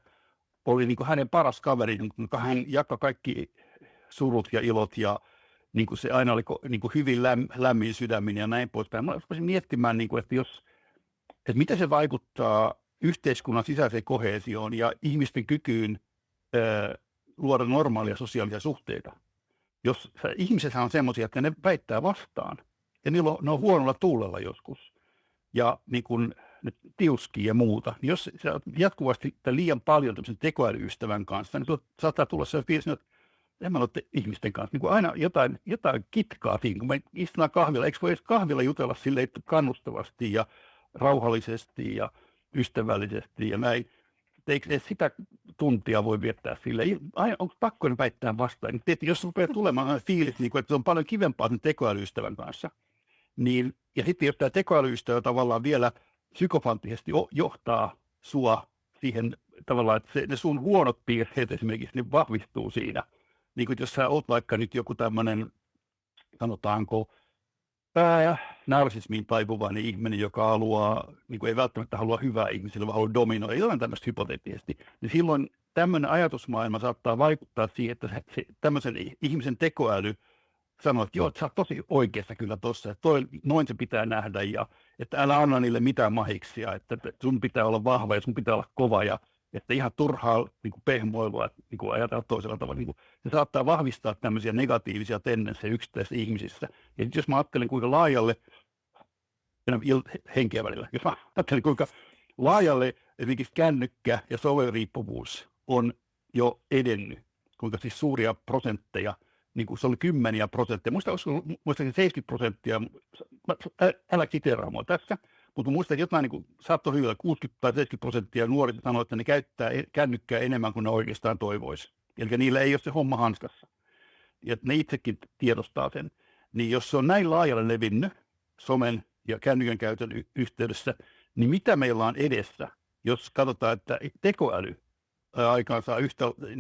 oli niin kuin hänen paras kaveri, jonka hän jakoi kaikki surut ja ilot ja niin kuin se aina oli niin kuin hyvin lämmin sydämin ja näin poispäin. Mä rupesin miettimään, niin kuin, että miten se vaikuttaa yhteiskunnan sisäiseen koheesioon ja ihmisten kykyyn luoda normaalia sosiaalisia suhteita. Jos ihmisethän on semmoisia, että ne väittää vastaan. ja ne on huonolla tuulella joskus, ja niin kuin ne tiuskii ja muuta, niin jos sä oot jatkuvasti liian paljon tämmöisen tekoälyystävän kanssa, niin saattaa tulla se fiilis, että en mä ole ihmisten kanssa, niin kuin aina jotain kitkaa siinä, kun me istutaan kahvilla, eikö voi edes kahvilla jutella silleen kannustavasti ja rauhallisesti ja ystävällisesti ja näin. Eikö edes sitä tuntia voi viettää silleen? Onko pakko väittää vastaan? Niin tietysti, jos rupeaa tulemaan fiilis, niin kuin, että se on paljon kivempaa sen tekoälyystävän kanssa, niin, ja sitten jos tämä tekoälyystävä tavallaan vielä psykofanttisesti johtaa sua siihen tavallaan, että ne sun huonot piirteet esimerkiksi niin vahvistuu siinä. Niin kuin jos sä oot vaikka nyt joku tämmöinen, sanotaanko, narsismiin taipuvainen ihminen, joka haluaa, niin kuin ei välttämättä halua hyvää ihmisille, vaan haluaa dominoida, jotain tämmöistä hypoteettisesti, niin silloin tämmöinen ajatusmaailma saattaa vaikuttaa siihen, että se tämmöisen ihmisen tekoäly sanoo, että joo, että sä oot tosi oikeassa kyllä tossa, että noin se pitää nähdä, ja että älä anna niille mitään mahiksia, että sun pitää olla vahva ja sun pitää olla kova, ja että ihan turhaa niin kuin pehmoilua, niin kuin ajatella toisella tavalla. Niin kuin, se saattaa vahvistaa tämmöisiä negatiivisia tendenssejä yksittäisissä ihmisissä. Ja jos mä ajattelen kuinka laajalle, henkeä välillä, jos mä ajattelen kuinka laajalle esimerkiksi kännykkä ja sovelriippuvuus on jo edennyt, kuinka siis suuria prosentteja, niin kuin se oli 10%, muistaakseni 70%, älä siteeraa mua tässä, mutta muistan, että jotain niin kuin saattoi hyvillä 60 tai 70% nuoret sanoo, että ne käyttää kännykkää enemmän kuin ne oikeastaan toivoisi. Eli niillä ei ole se homma hanskassa. Ja ne itsekin tiedostaa sen. Niin jos se on näin laajalle levinnyt somen ja kännykän käytön yhteydessä, niin mitä meillä on edessä, jos katsotaan, että tekoäly aikaansaa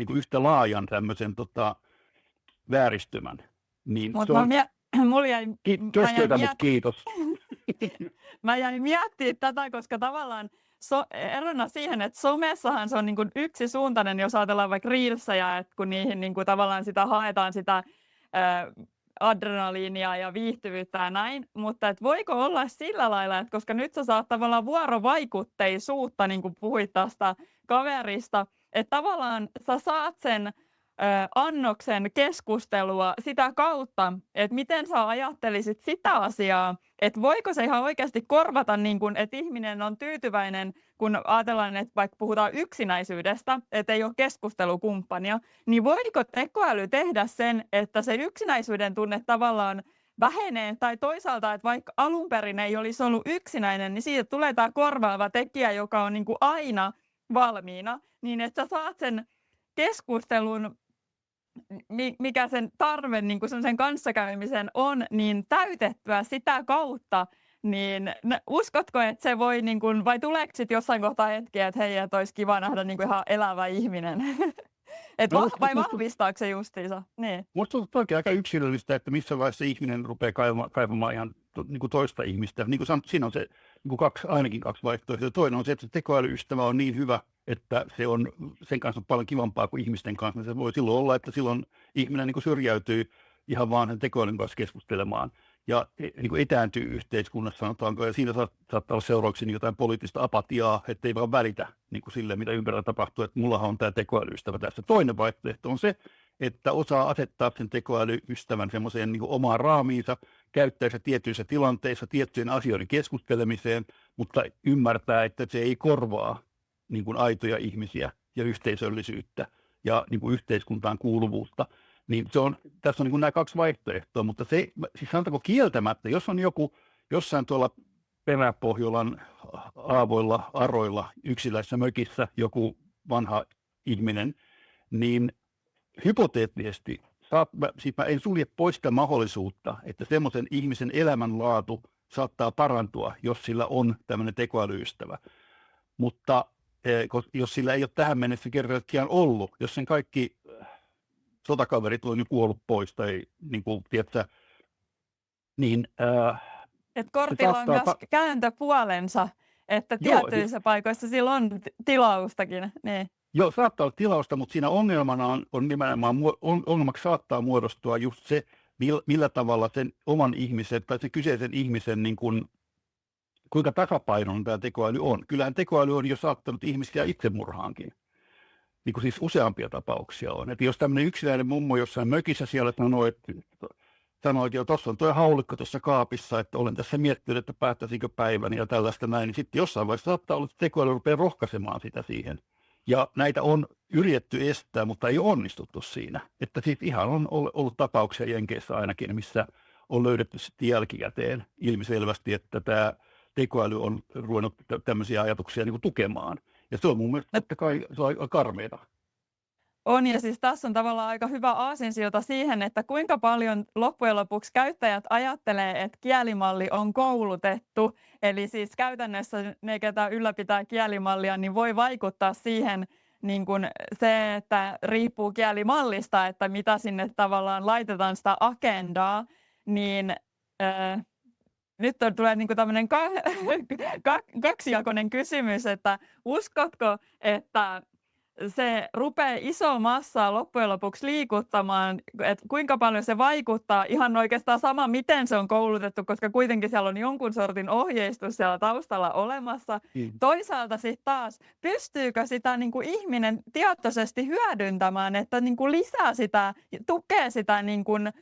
yhtä laajan tämmöisen vääristymän. Niin mulla jäi kiitos. Mä jäin miettimään tätä, koska tavallaan erona siihen, että somessahan se on niin kuin yksisuuntainen, jos ajatellaan vaikka reelsejä, että kun niihin niin kuin tavallaan sitä haetaan sitä adrenaliinia ja viihtyvyyttä ja näin, mutta että voiko olla sillä lailla, että koska nyt sä saat tavallaan vuorovaikutteisuutta, niin kuin puhuit tästä kaverista, että tavallaan sä saat sen annoksen keskustelua sitä kautta, että miten sä ajattelisit sitä asiaa, että voiko se ihan oikeasti korvata, niin kun, että ihminen on tyytyväinen, kun ajatellaan, että vaikka puhutaan yksinäisyydestä, että ei ole keskustelukumppania, niin voiko tekoäly tehdä sen, että se yksinäisyyden tunne tavallaan vähenee, tai toisaalta, että vaikka alun perin ei olisi ollut yksinäinen, niin siitä tulee tämä korvaava tekijä, joka on niin kuin aina valmiina, niin että sä saat sen keskustelun, mikä sen tarve niin kuin sen kanssakäymisen on, niin täytettyä sitä kautta, niin uskotko, että se voi, niin kuin, vai tuleeko sitten jossain kohtaa hetkiä, että hei, että olisi kiva nähdä niin kuin ihan elävä ihminen? Vai vahvistaako se justiinsa? Niin. Minusta on oikein aika yksilöllistä, että missä vaiheessa ihminen rupeaa kaivamaan ihan niin kuin toista ihmistä. Niin kuin sanot, siinä on se niin kuin ainakin kaksi vaihtoehtoa. Toinen on se, että tekoälyystävä on niin hyvä, että sen kanssa on paljon kivampaa kuin ihmisten kanssa. Se voi silloin olla, että silloin ihminen niin kuin syrjäytyy ihan vaan sen tekoälyn kanssa keskustelemaan ja niin kuin etääntyy yhteiskunnassa, sanotaanko, ja siinä saattaa olla seurauksena jotain poliittista apatiaa, ettei vaan välitä niin kuin sille, mitä ympärillä tapahtuu, että mullahan on tämä tekoälyystävä tässä. Toinen vaihtoehto on se, että osaa asettaa sen tekoälyystävän semmoiseen niin kuin omaan raamiinsa, käyttää se tietyissä tilanteissa tiettyjen asioiden keskustelemiseen, mutta ymmärtää, että se ei korvaa niin kuin aitoja ihmisiä ja yhteisöllisyyttä ja niin kuin yhteiskuntaan kuuluvuutta. Niin tässä on niin kuin nämä kaksi vaihtoehtoa, mutta se, siis sanotaanko kieltämättä, jos on joku jossain tuolla Peräpohjolan aavoilla, aroilla, yksilöissä mökissä joku vanha ihminen, niin hypoteettisesti, siis mä en sulje pois sitä mahdollisuutta, että semmoisen ihmisen elämänlaatu saattaa parantua, jos sillä on tämmöinen tekoälyystävä. Mutta jos sillä ei ole tähän mennessä kerrankin ollut, jos sen kaikki sotakaverit on jo kuollut pois tai niin kuin, tiedätkö, niin että kortilla on myös kääntöpuolensa, että tietyissä paikoissa sillä on tilaustakin. Niin. Joo, saattaa olla tilausta, mutta siinä ongelmana on nimenomaan, ongelmaksi saattaa muodostua just se, millä tavalla sen oman ihmisen tai sen kyseisen ihmisen, niin kuin, kuinka tasapainon tämä tekoäly on. Kyllähän tekoäly on jo saattanut ihmisiä itsemurhaankin. Niin kuin siis useampia tapauksia on. Että jos tämmöinen yksinäinen mummo jossain mökissä siellä sanoo, että sanoit, että tuossa on tuo haulikko tuossa kaapissa, että olen tässä miettinyt, että päättäisikö päivän ja tällaista näin, niin sitten jossain vaiheessa saattaa olla, että tekoäly rupeaa rohkaisemaan sitä siihen. Ja näitä on yritetty estää, mutta ei onnistuttu siinä. Että siis ihan on ollut tapauksia Jenkeissä ainakin, missä on löydetty sitten jälkikäteen ilmiselvästi, että tämä tekoäly on ruvennut tämmöisiä ajatuksia niin kuin tukemaan. Ja se on mun mielestä totta kai se on aika karmeita. On, ja siis tässä on tavallaan aika hyvä aasinsilta siihen, että kuinka paljon loppujen lopuksi käyttäjät ajattelee, että kielimalli on koulutettu. Eli siis käytännössä ne, ketä ylläpitää kielimallia, niin voi vaikuttaa siihen niin kuin se, että riippuu kielimallista, että mitä sinne tavallaan laitetaan sitä agendaa, niin nyt tulee niin kuin tämmöinen kaksijakoinen kysymys, että uskotko, että se rupeaa iso massaa loppujen lopuksi liikuttamaan, että kuinka paljon se vaikuttaa, ihan oikeastaan sama, miten se on koulutettu, koska kuitenkin siellä on jonkun sortin ohjeistus siellä taustalla olemassa. Toisaalta sitten taas, pystyykö sitä niin kuin ihminen tietoisesti hyödyntämään, että niin kuin lisää sitä, tukee sitä niin kuin,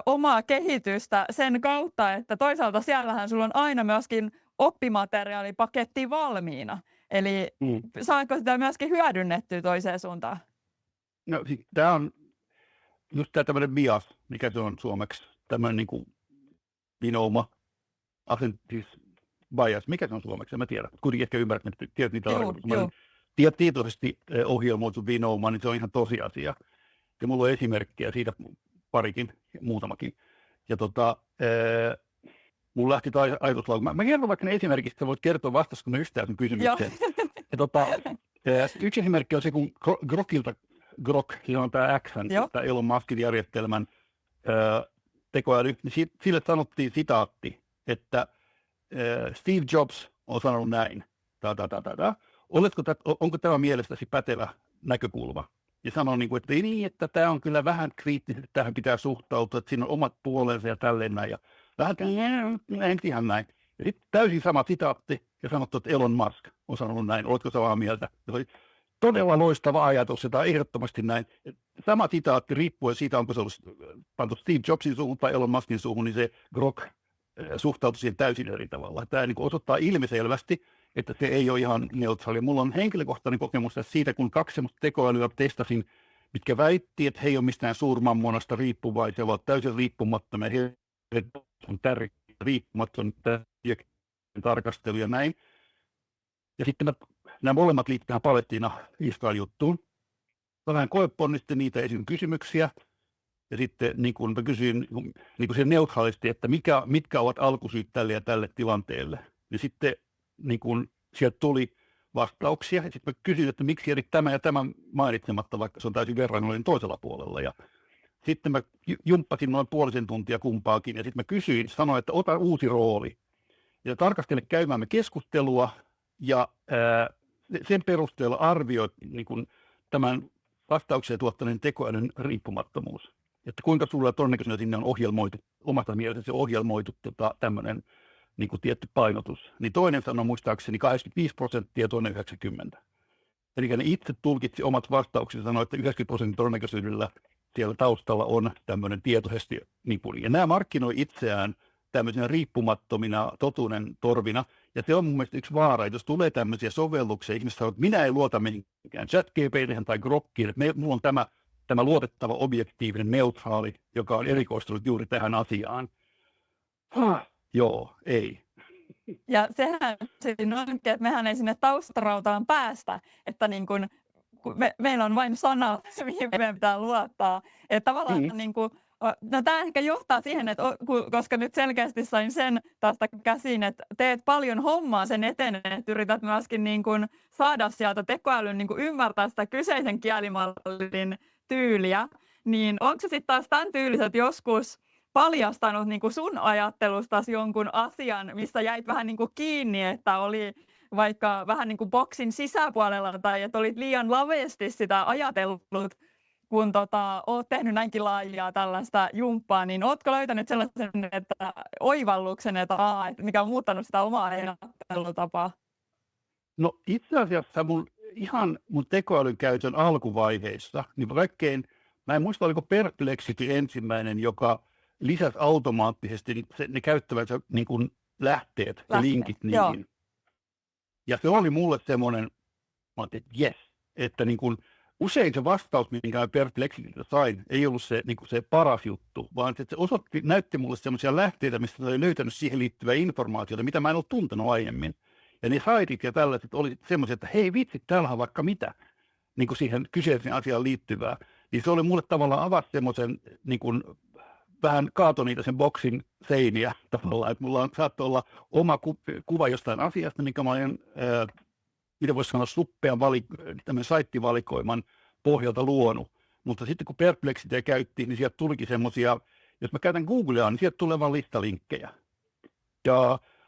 omaa kehitystä sen kautta, että toisaalta siellähän sulla on aina myöskin oppimateriaalipaketti valmiina. Eli saanko sitä myöskin hyödynnettyä toiseen suuntaan? No tämä on just tämä tämmöinen bias, mikä se on suomeksi, tämmöinen niin kuin vinouma, siis bias, mikä se on suomeksi, en mä tiedä. Kuitenkin ehkä ymmärrät, että tiedät niitä tarkoituksia. Tietoisesti ohjelmoitu vinouma, niin se on ihan tosiasia. Ja mulla on esimerkkejä siitä parikin, muutamakin. Ja mulla lähti taas ajatuslauku. Mä kerron vaikka ne esimerkistä, voit kertoa vastasi, kun mä yhtään sun kysymykseen. Yksi esimerkki on se, kun Grok, siinä on tämä X, tämä Elon Muskin järjestelmän tekoäly, niin sille sanottiin sitaatti, että Steve Jobs on sanonut näin, onko tämä mielestäsi pätevä näkökulma? Ja sanoin, että niin, että tämä on kyllä vähän kriittisesti, tähän pitää suhtautua, että siinä on omat puolensa ja tälleen näin. Ja vähän ihan näin. Ja sitten täysin sama sitaatti ja sanottu, että Elon Musk on sanonut näin. Oletko samaa mieltä? Se oli todella loistava ajatus, että ehdottomasti näin. Sama sitaatti riippuen siitä, onko se ollut pantu Steve Jobsin suuhun tai Elon Muskin suuhun, niin se Grok suhtautui siihen täysin eri tavalla. Tämä niin osoittaa ilmiselvästi, että se ei ole ihan neutraali. Mulla on henkilökohtainen kokemus siitä, kun 2 semmoista tekoälyä testasin, mitkä väitti, että he ei ole mistään suurmammonasta riippuvaisia, vaan täysin riippumattomia. He on tärkeä riippumaton tarkastelu ja näin. Ja sitten nämä molemmat liittää Palestiina-Israel-juttuun. Vähän koeponnistin niitä esim. Kysymyksiä. Ja sitten niin kun mä kysyin niin neutraalisti, että mitkä ovat alkusyyt tälle ja tälle tilanteelle. Ja sitten niin kun sieltä tuli vastauksia. Ja sitten mä kysyin, että miksi jätit tämä ja tämä mainitsematta, vaikka se on täysin verrannollinen toisella puolella. Ja sitten mä jumppasin noin puolisen tuntia kumpaakin. Ja sitten mä kysyin, sanoin, että ota uusi rooli. Ja tarkastele käymäämme keskustelua ja sen perusteella arvioit niin kun tämän vastauksen tuottaneen tekoälyn riippumattomuus. Että kuinka sulla todennäköisesti sinne on ohjelmoitu, omasta mielestä se ohjelmoitu tämmöinen niin kuin tietty painotus. Niin toinen sanoi muistaakseni 85%, toinen 90%. Eli ne itse tulkitsi omat vastauksensa ja sanoi, että 90% todennäköisyydellä siellä taustalla on tämmöinen tietoisesti nipuli. Ja nämä markkinoi itseään tämmöisenä riippumattomina totuuden torvina. Ja se on mun mielestä yksi vaara, että jos tulee tämmöisiä sovelluksia, ihmiset sanoo, että minä en luota mihinkään ChatGPT:hen tai Grokkiin, että mulla on tämä luotettava, objektiivinen, neutraali, joka on erikoistunut juuri tähän asiaan. Joo, ei. Ja sehän siinä onkin, että mehän ei sinne taustarautaan päästä, että niin kun meillä on vain sana, mihin meidän pitää luottaa. Että tavallaan niin kuin, no tämä ehkä johtaa siihen, että koska nyt selkeästi sain sen tästä käsin, että teet paljon hommaa sen eteen, että yrität myöskin niin kuin saada sieltä tekoälyn niin kuin ymmärtää sitä kyseisen kielimallin tyyliä, niin onko se sitten taas tämän tyyliset joskus paljastanut niin kuin sun ajattelustasi jonkun asian, missä jäit vähän niin kuin kiinni, että oli vaikka vähän niin kuin boksin sisäpuolella tai että olit liian laveasti sitä ajatellut, kun oot tehnyt näinkin laajaa tällaista jumppaa, niin ootko löytänyt sellaisen oivalluksen, että mikä on muuttanut sitä omaa ajattelutapaa? No itse asiassa mun tekoälyn käytön alkuvaiheissa, niin mä en muista oliko Perplexity ensimmäinen, joka lisäsi automaattisesti ne käyttävänsä niin kuin lähteet ja linkit joo. niihin. Ja se oli mulle semmoinen, mä ajattelin, että jes, että niin kuin usein se vastaus, minkä Perplexityltä sain, ei ollut se, niin kuin se paras juttu, vaan se näytti mulle semmoisia lähteitä, mistä oli löytänyt siihen liittyvää informaatiota, mitä mä en ollut tuntenut aiemmin. Ja ne saitit ja tällaiset oli semmoisia, että hei vitsi, täällä on vaikka mitä niin kuin siihen kyseiseen asiaan liittyvää. Niin se oli mulle tavallaan avasi semmoisen, niin kuin vähän kaatoi niitä sen boksin seiniä tavallaan, että mulla saattoi olla oma kuva jostain asiasta, minkä mä olen, mitä voisi sanoa, suppean tämän saittivalikoiman pohjalta luonut. Mutta sitten kun Perplexityä käyttiin, niin sieltä tulikin semmoisia, jos mä käytän Googlea, niin sieltä tulee vaan listalinkkejä.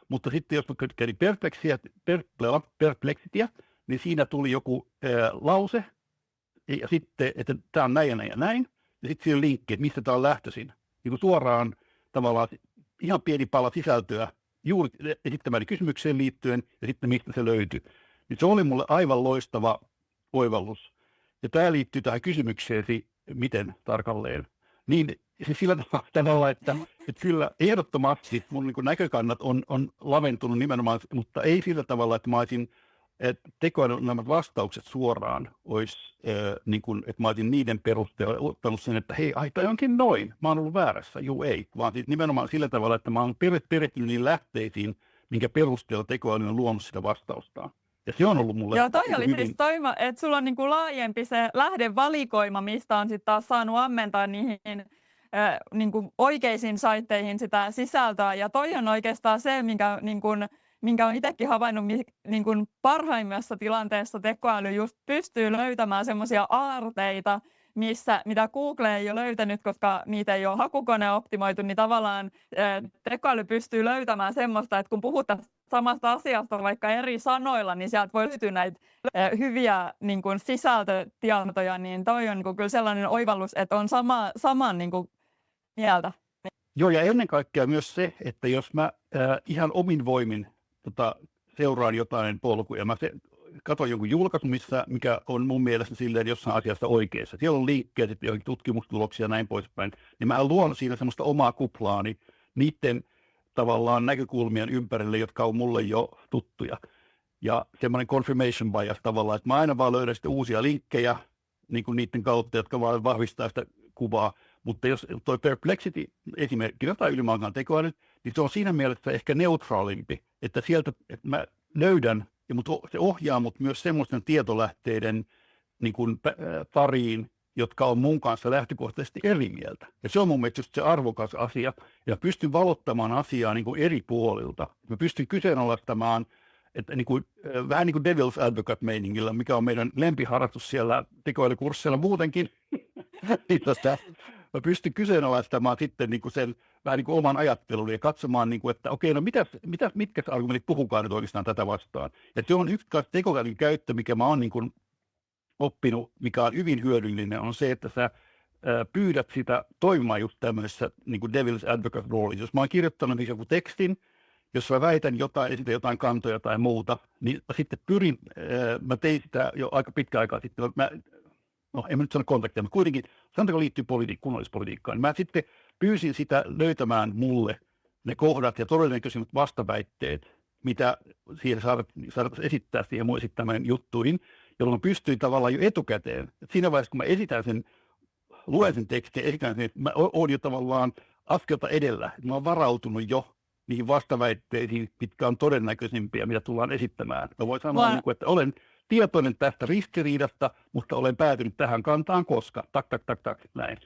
Mutta sitten jos mä käytin Perplexityä, niin siinä tuli joku lause, ja sitten, että tämä on näin ja näin ja näin, ja sitten siinä on linkki, että mistä tämä on lähtöisin. Niin kuin suoraan tavallaan ihan pieni pala sisältöä juuri esittämäni kysymykseen liittyen, ja sitten mistä se löytyi. Niin se oli mulle aivan loistava oivallus. Ja tämä liittyy tähän kysymykseesi, miten tarkalleen. Niin se sillä tavalla, että kyllä ehdottomasti mun niin kuin näkökannat on laventunut nimenomaan, mutta ei sillä tavalla, että mä olisin tekoälyn nämä vastaukset suoraan olisi, niin kuin, että mä olisin niiden perusteella ottanut sen, että hei, tai onkin noin, mä oon ollut väärässä, juu ei, vaan siis nimenomaan sillä tavalla, että mä oon perehtynyt niihin lähteisiin, minkä perusteella tekoäly on luonut sitä vastaustaan. Ja se on ollut mulle Joo, toi oli hyvin... siis että sulla on niinku laajempi se lähdevalikoima, mistä on sitten taas saanut ammentaa niihin niinku oikeisiin saitteihin sitä sisältöä. Ja toi on oikeastaan se, minkä olen itsekin havainnut, niin kuin parhaimmassa tilanteessa tekoäly just pystyy löytämään semmoisia aarteita, mitä Google ei ole löytänyt, koska niitä ei ole hakukone optimoitu, niin tavallaan tekoäly pystyy löytämään semmoista, että kun puhutaan samasta asiasta vaikka eri sanoilla, niin sieltä voi löytyä näitä hyviä niin kuin sisältötietoja, niin toi on niin kuin kyllä sellainen oivallus, että on saman niin kuin mieltä. Joo, ja ennen kaikkea myös se, että jos mä ihan omin voimin seuraan jotain polkuja, mä katson jonkun julkaisun, mikä on mun mielestä silleen jossain asiassa oikeassa. Siellä on liikkeet, sitten johonkin tutkimustuloksia ja näin poispäin. Niin mä luon siinä semmoista omaa kuplaani niiden tavallaan näkökulmien ympärille, jotka on mulle jo tuttuja. Ja semmoinen confirmation bias tavallaan, että mä aina vaan löydän sitten uusia linkkejä niin kuin niiden kautta, jotka vaan vahvistaa sitä kuvaa. Mutta jos toi Perplexity esimerkkinä tai ylimalkaan tekoäly, niin se on siinä mielessä ehkä neutraalimpi, että sieltä että mä löydän, mutta se ohjaa mut myös semmoisten tietolähteiden niin kuin pariin, jotka on mun kanssa lähtökohtaisesti eri mieltä. Ja se on mun mielestä just se arvokas asia, ja pystyn valottamaan asiaa niin kuin eri puolilta. Mä pystyn kyseenalaistamaan, että niin kuin, vähän niin kuin devil's advocate-meiningillä, mikä on meidän lempiharrastus siellä tekoälykursseilla muutenkin, mä pystyn kyseenalaistamaan sitten niin kuin sen vähän niin kuin oman ajattelun ja katsomaan, niin kuin, että okei, no mitkä argumentit puhukaan nyt oikeastaan tätä vastaan. Ja se on yksi tekoälyn käyttö, mikä mä oon niin kuin oppinut, mikä on hyvin hyödyllinen, on se, että sä pyydät sitä toimimaan just tämmöisessä niin kuin devil's advocate roolissa. Jos mä oon kirjoittanut siis joku tekstin, jos mä väitän jotain, esitän jotain kantoja tai muuta, niin sitten mä tein sitä jo aika pitkä aikaa sitten, en mä nyt sano kontaktia, mutta kuitenkin, sanotaanko liittyy kunnallispolitiikkaan, niin mä sitten pyysin sitä löytämään mulle ne kohdat ja todennäköisimmät vastaväitteet, mitä siihen saadaan esittää siihen mun esittämään juttuihin, jolloin mä pystyin tavallaan jo etukäteen. Et siinä vaiheessa, kun mä luen sen tekstin ja esitän sen, että mä oon jo tavallaan askelta edellä. Mä oon varautunut jo niihin vastaväitteisiin, mitkä on todennäköisimpiä, mitä tullaan esittämään. Mä voin sanoa, että olen tietoinen tästä ristiriidasta, mutta olen päätynyt tähän kantaan, koska näin.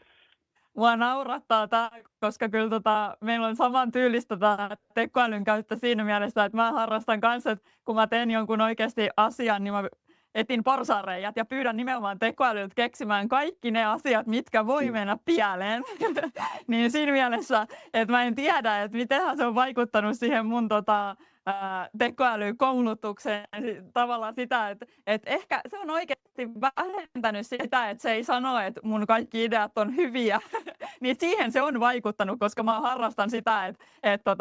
Mua naurattaa tämä, koska kyllä meillä on saman tyylistä tämä tekoälyn käyttö siinä mielessä, että mä harrastan kanssa, että kun mä teen jonkun oikeasti asian, niin mä etin porsaanreijät ja pyydän nimenomaan tekoälyltä keksimään kaikki ne asiat, mitkä voi mennä pieleen. Niin siinä mielessä, että mä en tiedä, että mitenhän se on vaikuttanut siihen mun tekoälykoulutukseen tavallaan sitä, että ehkä se on oikeasti vähentänyt sitä, että se ei sano, että mun kaikki ideat on hyviä, niin siihen se on vaikuttanut, koska mä harrastan sitä, että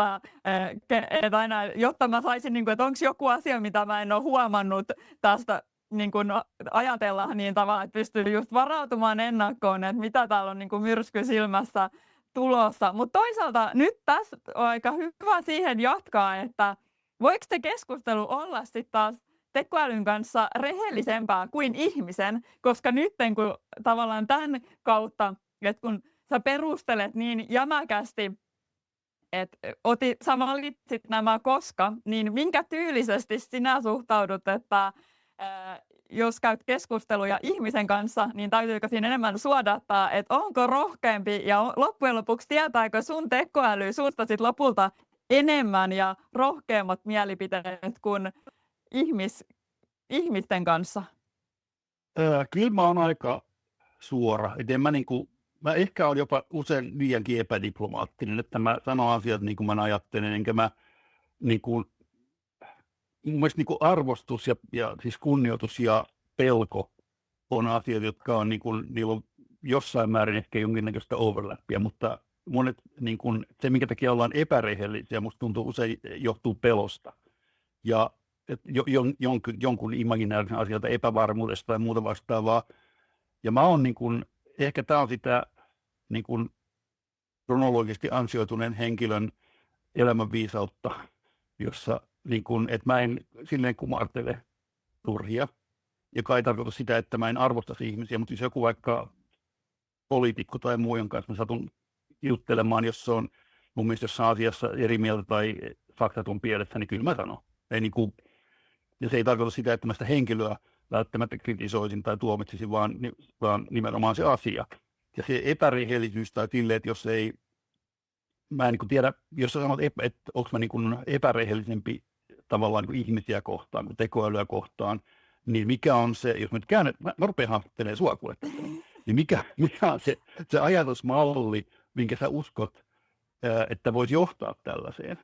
aina, jotta mä saisin, niin kuin, että onko joku asia, mitä mä en ole huomannut tästä niin kuin ajatella niin tavallaan, että pystyy just varautumaan ennakkoon, että mitä täällä on niin kuin myrsky silmässä tulossa. Mutta toisaalta nyt tässä on aika hyvä siihen jatkaa, että voiko se keskustelu olla sitten taas tekoälyn kanssa rehellisempää kuin ihmisen, koska nyt kun tavallaan tämän kautta, että kun sä perustelet niin jämäkästi, että sä valitsit nämä koska, niin minkä tyylisesti sinä suhtaudut, että jos käyt keskusteluja ihmisen kanssa, niin täytyykö siinä enemmän suodattaa, että onko rohkeampi ja loppujen lopuksi tietääkö sun tekoäly susta sit lopulta enemmän ja rohkeammat mielipiteet kuin ihmisten kanssa? Kyllä mä oon aika suora. Et mä ehkä olen jopa usein liiankin epädiplomaattinen, että mä sanon asiat niin kuin mä ajattelen, enkä mä niin kuin, mun mielestä niin kuin arvostus ja siis kunnioitus ja pelko on asiat, jotka on, niin kuin, niillä on jossain määrin ehkä jonkinnäköistä overlappia, mutta monet, niin kuin, se minkä takia ollaan epärehellisiä, musta tuntuu usein johtuu pelosta ja jonkun imaginaarisen asioita, epävarmuudesta tai muuta vastaavaa. Ja mä oon niin kuin, ehkä tämä on sitä niin kuin kronologisesti ansioituneen henkilön elämänviisautta, jossa niin kuin, että mä en silleen kumartele turhia, joka ei tarkoita sitä, että mä en arvostaisi ihmisiä, mutta jos joku vaikka poliitikko tai muu, jonka kanssa mä satun juttelemaan, jos se on mun mielestä jossain asiassa eri mieltä tai faktat on pielessä, niin kyllä mä sanon. Ei niin kuin, ja se ei tarkoita sitä, että mä sitä henkilöä välttämättä kritisoisin tai tuomitsisin, vaan nimenomaan se asia. Ja se epärehellisyys tai silleen, että jos ei, mä en niin kuin tiedä, jos sä sanot, että onko mä niin kuin epärehellisempi tavallaan niin kuin ihmisiä kohtaan kuin tekoälyä kohtaan, niin mikä on se, jos mä rupean haastattelemaan sua kuuletta, niin mikä on se ajatusmalli, minkä sä uskot, että voisi johtaa tällaiseen?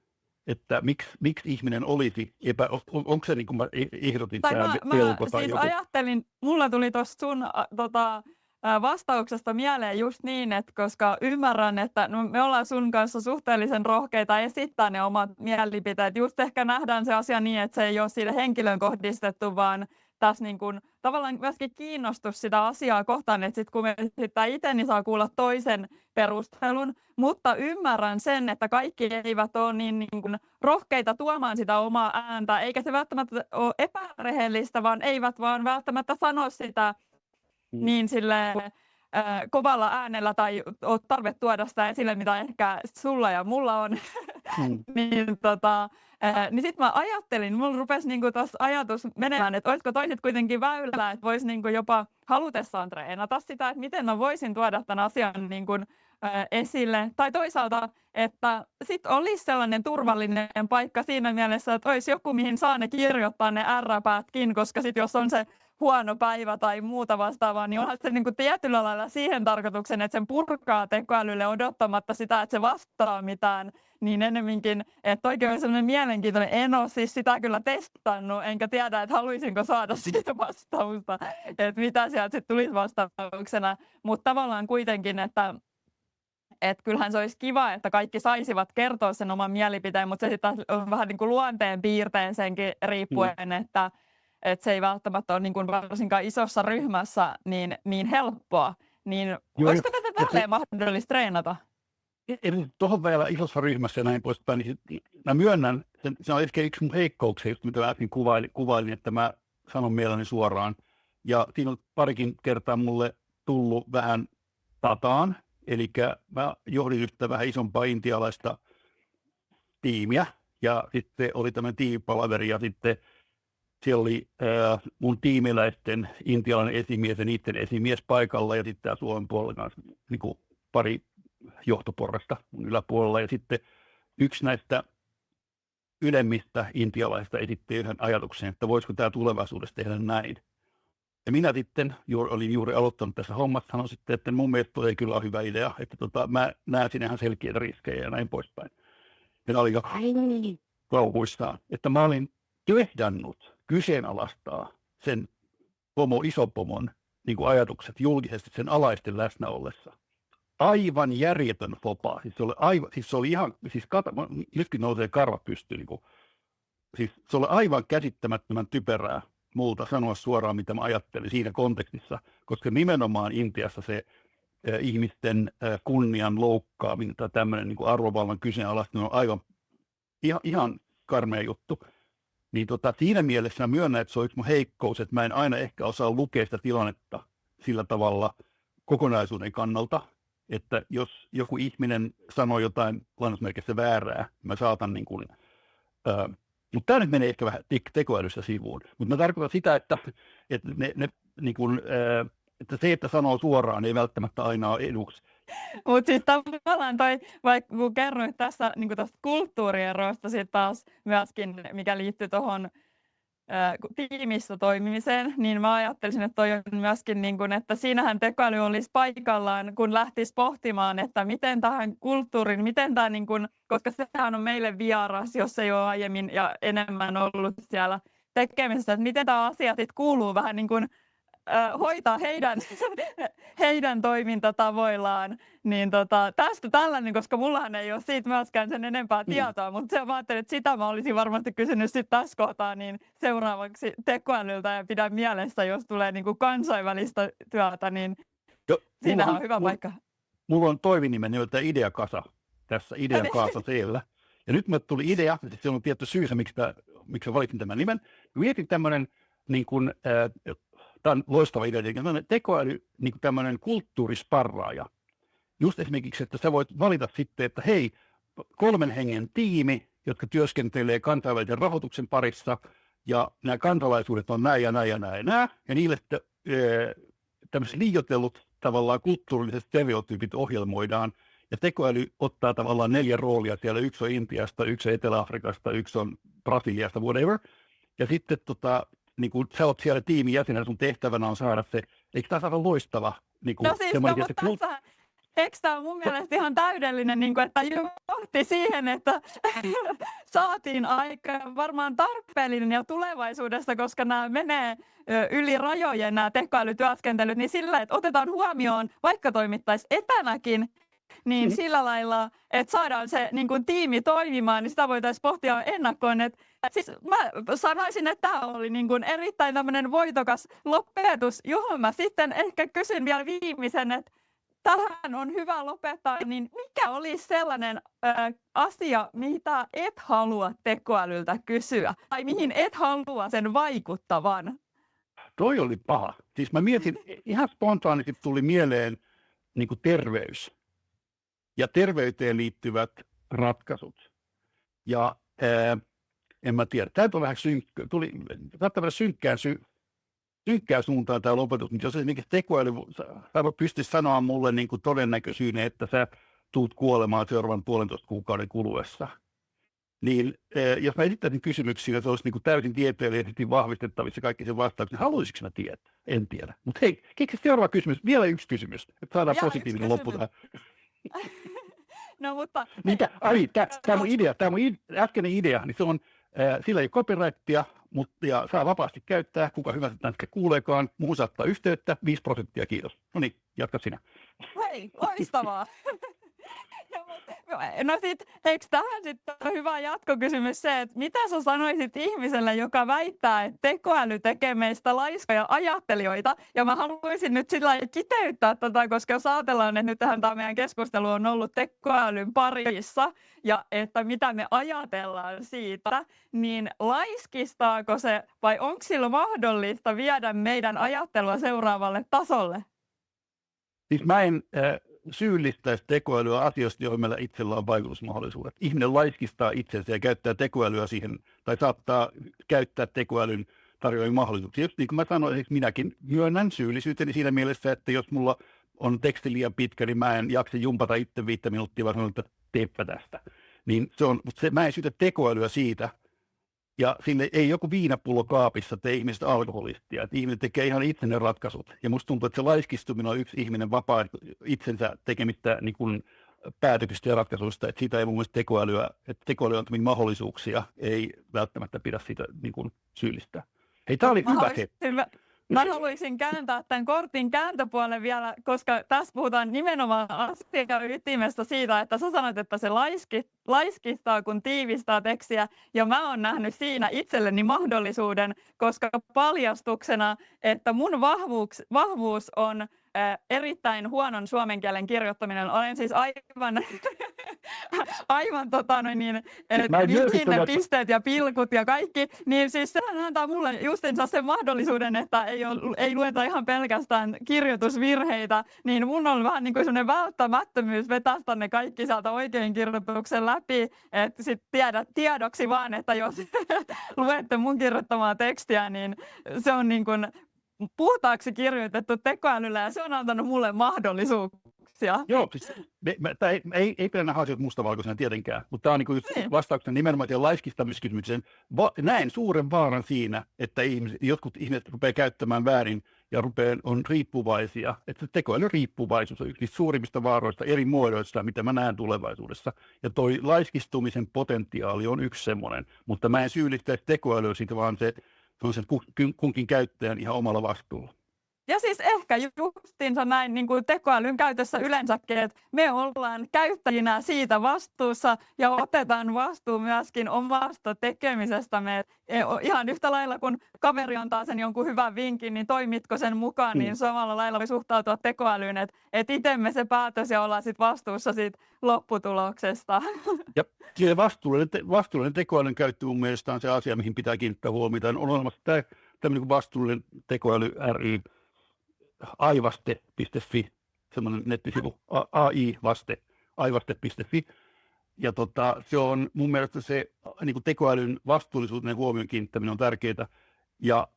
Että miksi ihminen olisi onko se niin kuin mä ehdotin tämä pelko tai siis joku? ajattelin, mulla tuli tuosta sun vastauksesta mieleen just niin, että koska ymmärrän, että no, me ollaan sun kanssa suhteellisen rohkeita esittää ne omat mielipiteet. Just ehkä nähdään se asia niin, että se ei ole sille henkilön kohdistettu, vaan tässä niin kuin, tavallaan myöskin kiinnostus sitä asiaa kohtaan, että sitten kun me esittää itse, niin saa kuulla toisen perustelun, mutta ymmärrän sen, että kaikki eivät ole niin kuin rohkeita tuomaan sitä omaa ääntä, eikä se välttämättä ole epärehellistä, vaan eivät vaan välttämättä sano sitä niin silleen kovalla äänellä tai ole tarve tuoda sitä esille, mitä ehkä sulla ja mulla on. Niin sitten mä ajattelin, mulla rupesi niinku tuossa ajatus menemään, että olisiko toi nyt kuitenkin väylä, että voisi niinku jopa halutessaan treenata sitä, että miten mä voisin tuoda tämän asian niinku, esille. Tai toisaalta, että sitten olisi sellainen turvallinen paikka siinä mielessä, että olisi joku, mihin saa ne kirjoittaa ne R-päätkin, koska sitten jos on se huono päivä tai muuta vastaavaa, niin onhan se niin kuin tietyllä lailla siihen tarkoituksen, että sen purkaa tekoälylle odottamatta sitä, että se vastaa mitään, niin ennemminkin, että oikein on sellainen mielenkiintoinen, en ole siis sitä kyllä testannut, enkä tiedä, että haluaisinko saada siitä vastausta, että mitä sieltä sitten tulisi vastauksena, mutta tavallaan kuitenkin, että kyllähän se olisi kiva, että kaikki saisivat kertoa sen oman mielipiteen, mutta se sitten on vähän niin kuin luonteen piirteen senkin riippuen, että se ei välttämättä ole niin kuin varsinkaan isossa ryhmässä niin helppoa. Niin olisiko tätä tälleen mahdollista treenata? Tuohon vielä isossa ryhmässä ja näin poispäin, niin mä myönnän, se on ehkä yksi mun heikkouksia, just mitä mä äsken kuvailin, että mä sanon mielelläni suoraan. Ja siinä on parikin kertaa mulle tullut vähän tataan, eli mä johdin yhtä vähän isompaa intialaista tiimiä, ja sitten oli tämmöinen tiimipalaveri, ja sitten siellä oli mun tiimiläisten intialainen esimies ja niiden esimies paikalla, ja sitten tämä Suomen puolella kanssa niin kuin pari johtoporrasta mun yläpuolella, ja sitten yksi näistä ylemmistä intialaisista esitti yhden ajatuksen, että voisiko tämä tulevaisuudessa tehdä näin. Ja minä sitten olin juuri aloittanut tässä hommassa, sanoin sitten, että mun mielestä ei kyllä ole hyvä idea, että mä näen siinä ihan selkeitä riskejä ja näin poispäin. Ja oli jo kauhuissaan, että mä olin kehdannut kyseenalaistaa sen isopomon niin kuin ajatukset julkisesti sen alaisten läsnä ollessa. Aivan järjetön fopa. Siis se oli ihan, nytkin nousee karvat pystyyn. Niin siis se oli aivan käsittämättömän typerää multa sanoa suoraan, mitä mä ajattelin siinä kontekstissa, koska nimenomaan Intiassa se ihmisten kunnian loukkaaminen tai tämmöinen niin arvovallan kyseenalaistaminen on aivan ihan karmea juttu. Niin siinä mielessä mä myönnän, että se on yksi mun heikkous, että mä en aina ehkä osaa lukea sitä tilannetta sillä tavalla kokonaisuuden kannalta, että jos joku ihminen sanoo jotain lainausmerkeissä väärää, mä saatan niin kuin, mutta tämä nyt menee ehkä vähän tekoälyssä sivuun, mutta mä tarkoitan sitä, että niin kuin, että se, että sanoo suoraan, ei välttämättä aina ole eduksi. Mutta sitten tavallaan vaikka kun kerroit tässä niin tästä kulttuurieroista sitten taas myöskin, mikä liittyy tuohon tiimissä toimimiseen, niin mä ajattelisin, että toi on myöskin, niin kun, että siinähän tekoäly olisi paikallaan, kun lähtisi pohtimaan, että miten tähän kulttuuriin, miten tämä, niin kun, koska sehän on meille vieras, jos ei ole aiemmin ja enemmän ollut siellä tekemisessä, että miten tämä asia sitten kuuluu vähän niin kuin hoitaa heidän toimintatavoillaan, niin tästä tällainen, koska mullahan ei ole siitä myöskään sen enempää tietoa, mutta mä ajattelin, että sitä mä olisin varmasti kysynyt sitten tässä kohtaa niin seuraavaksi tekoälyltä ja pidän mielessä, jos tulee niin kuin kansainvälistä työtä, niin siinähän on hyvä paikka. Mulla on toivinime nimeltä Ideakasa tässä Idean kaasa siellä. Ja nyt mulle tuli idea, se on tietty syysä, miksi valitsin tämän nimen. Mietin tämmöinen niin kuin tämä on loistava idea, tekoäly niin kuin tämmöinen kulttuurisparraaja. Just esimerkiksi, että sä voit valita sitten, että hei, 3 hengen tiimi, jotka työskentelee kansainvälisen rahoituksen parissa, ja nämä kansalaisuudet on näin ja näin ja näin ja näin, ja niille sitten tämmöiset liioitellut tavallaan kulttuurilliset stereotyypit ohjelmoidaan, ja tekoäly ottaa tavallaan 4 roolia siellä, yksi on Intiasta, yksi on Etelä-Afrikasta, yksi on Brasiliasta, whatever, ja sitten niin kun sä oot siellä tiimin jäsenenä, sun tehtävänä on saada se, eikö tämä saada loistava? Niin no siis, eikö tämä on mun mielestä ihan täydellinen, niin kuin, että johti siihen, että saatiin aika varmaan tarpeellinen ja tulevaisuudessa, koska nämä menee yli rajojen nämä tekoälytyöskentelyt, niin sillä, että otetaan huomioon, vaikka toimittaisiin etänäkin, niin sillä lailla, että saadaan se niin kuin tiimi toimimaan, niin sitä voitaisiin pohtia ennakkoon. Että, siis mä sanoisin, että tämä oli niin kuin erittäin tämmöinen voitokas lopetus, johon mä sitten ehkä kysyn vielä viimeisen, että tähän on hyvä lopettaa, niin mikä olisi sellainen asia, mitä et halua tekoälyltä kysyä, tai mihin et halua sen vaikuttavan? Toi oli paha. Siis mä mietin, ihan spontaanisesti tuli mieleen niin kuin terveys. Ja terveyteen liittyvät ratkaisut. Ja en mä tiedä, tämä on vähän synkkään suuntaan tämä lopetus, mutta jos esimerkiksi tekoäly pystyisi sanoa mulle niin kuin todennäköisyyden, että sä tuut kuolemaan seuraavan 1,5 kuukauden kuluessa, niin jos mä esittäisin kysymyksiä, että se olisi niin kuin täysin tieteellisesti vahvistettavissa kaikki sen vastaukset, niin haluaisinko mä tietää? En tiedä. Mutta hei, keksi seuraava kysymys, vielä yksi kysymys, että saadaan positiivinen loppu tähän. No, mutta tämä mun äskeinen idea, niin se on, sillä ei ole copyrightia, ja saa vapaasti käyttää, kuka hyvänsä tämän kuuleekaan, muuhun saattaa yhteyttä, 5%, kiitos. No niin, jatka sinä. Hei, loistavaa. No sit, eikö tähän sitten ole hyvä jatkokysymys se, että mitä sä sanoisit ihmiselle, joka väittää, että tekoäly tekee meistä laiskoja ajattelijoita, ja mä haluaisin nyt sillä lailla kiteyttää koska jos ajatellaan, että nyt tämä meidän keskustelu on ollut tekoälyn parissa, ja että mitä me ajatellaan siitä, niin laiskistaako se, vai onko sillä mahdollista viedä meidän ajattelua seuraavalle tasolle? Siis mä en syyllistäisi tekoälyä asioista, joihin meillä itsellä on vaikutusmahdollisuudet. Ihminen laiskistaa itsensä ja käyttää tekoälyä siihen, tai saattaa käyttää tekoälyn tarjoamia mahdollisuuksia. Just niin kuin mä sanoin, minäkin myönnän syyllisyyteni siinä mielessä, että jos mulla on teksti liian pitkä, niin mä en jaksa jumpata itse 5 minuuttia, vaan sanon, että teepä tästä. Niin se on, mutta mä en syytä tekoälyä siitä, ja sille ei joku viinapullo kaapissa tee ihmisestä alkoholistia. Että ihminen tekee ihan itse ne ratkaisut. Ja musta tuntuu, että se laiskistuminen on yksi ihminen vapaa itsensä tekemistä niin kuin päätöksistä ja ratkaisuista. Että siitä ei mun mielestä tekoäly on mahdollisuuksia. Ei välttämättä pidä siitä niin kuin syyllistää. Hei, tää oli hyvä. Mä haluaisin kääntää tämän kortin kääntöpuolen vielä, koska tässä puhutaan nimenomaan asian ytimestä siitä, että sä sanoit, että se laiskistaa, kun tiivistää tekstiä, ja mä oon nähnyt siinä itselleni mahdollisuuden, koska paljastuksena, että mun vahvuus on erittäin huonon suomen kielen kirjoittaminen. Olen siis aivan, aivan Mä en vihin ne järkyttänyt- pisteet ja pilkut ja kaikki, niin siis sehän antaa mulle justiinsa sen mahdollisuuden, että ei lueta ihan pelkästään kirjoitusvirheitä, niin mun on vähän niin kuin sellainen välttämättömyys vetästä ne kaikki sieltä oikein kirjoituksen läpi, että sit tiedoksi vaan, että jos luette mun kirjoittamaa tekstiä, niin se on niin kuin puhtaaksi kirjoitettu tekoälyllä ja se on antanut mulle mahdollisuuksia. Joo, siis tää ei pidä nähdä asioita mustavalkoisena tietenkään, mutta tämä on niin Niin. vastauksena nimenomaan siihen laiskistamiskysymykseen. Näen suuren vaaran siinä, että jotkut ihmiset rupeaa käyttämään väärin ja on riippuvaisia. Että tekoälyriippuvaisuus on yksi suurimmista vaaroista eri muodoista, mitä mä näen tulevaisuudessa. Ja toi laiskistumisen potentiaali on yksi semmoinen, mutta mä en syyllistäisi tekoälyä siitä, vaan se on sen kunkin käyttäjän ihan omalla vastuulla. Ja siis ehkä justiinsa näin niin kuin tekoälyn käytössä yleensäkin, että me ollaan käyttäjinä siitä vastuussa ja otetaan vastuu myöskin omasta tekemisestämme. Ihan yhtä lailla, kun kaveri antaa sen jonkun hyvän vinkin, niin toimitko sen mukaan, niin samalla lailla voi suhtautua tekoälyyn, että itemme se päätös ja ollaan sit vastuussa siitä lopputuloksesta. Ja siihen vastuullinen tekoälyn käyttö mun mielestä on se asia, mihin pitää kiinnittää huomiota. On olemassa tämmöinen vastuullinen tekoäly ry, aivaste.fi, semmoinen nettisivu, aivaste.fi. Ja se on mun mielestä se niin kuin tekoälyn vastuullisuuden huomion kiinnittäminen on tärkeää. Ja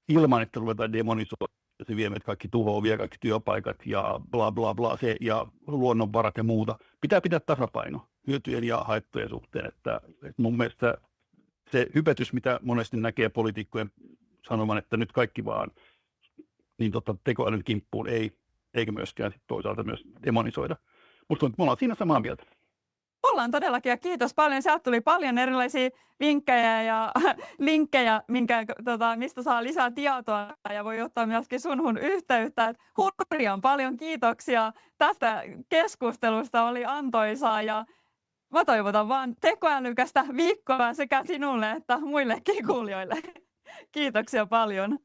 ilman, että ruvetaan demonisoimaan, se vie meitä kaikki tuhoa, vie kaikki työpaikat ja bla bla bla, ja luonnonvarat ja muuta. Pitää pitää tasapaino hyötyjen ja haittojen suhteen. Että mun mielestä se hypetys, mitä monesti näkee poliitikkojen sanovan, että nyt kaikki vaan niin tekoälyn kimppuun eikä myöskään sit toisaalta myös demonisoida. Mutta me ollaan siinä samaa mieltä. Ollaan todellakin ja kiitos paljon. Sieltä tuli paljon erilaisia vinkkejä ja linkkejä, mistä saa lisää tietoa ja voi ottaa myöskin sunhun yhteyttä. Hurjan paljon kiitoksia tästä keskustelusta, oli antoisaa ja mä toivotan vaan tekoälykästä viikkoa sekä sinulle että muillekin kuulijoille. Kiitoksia paljon.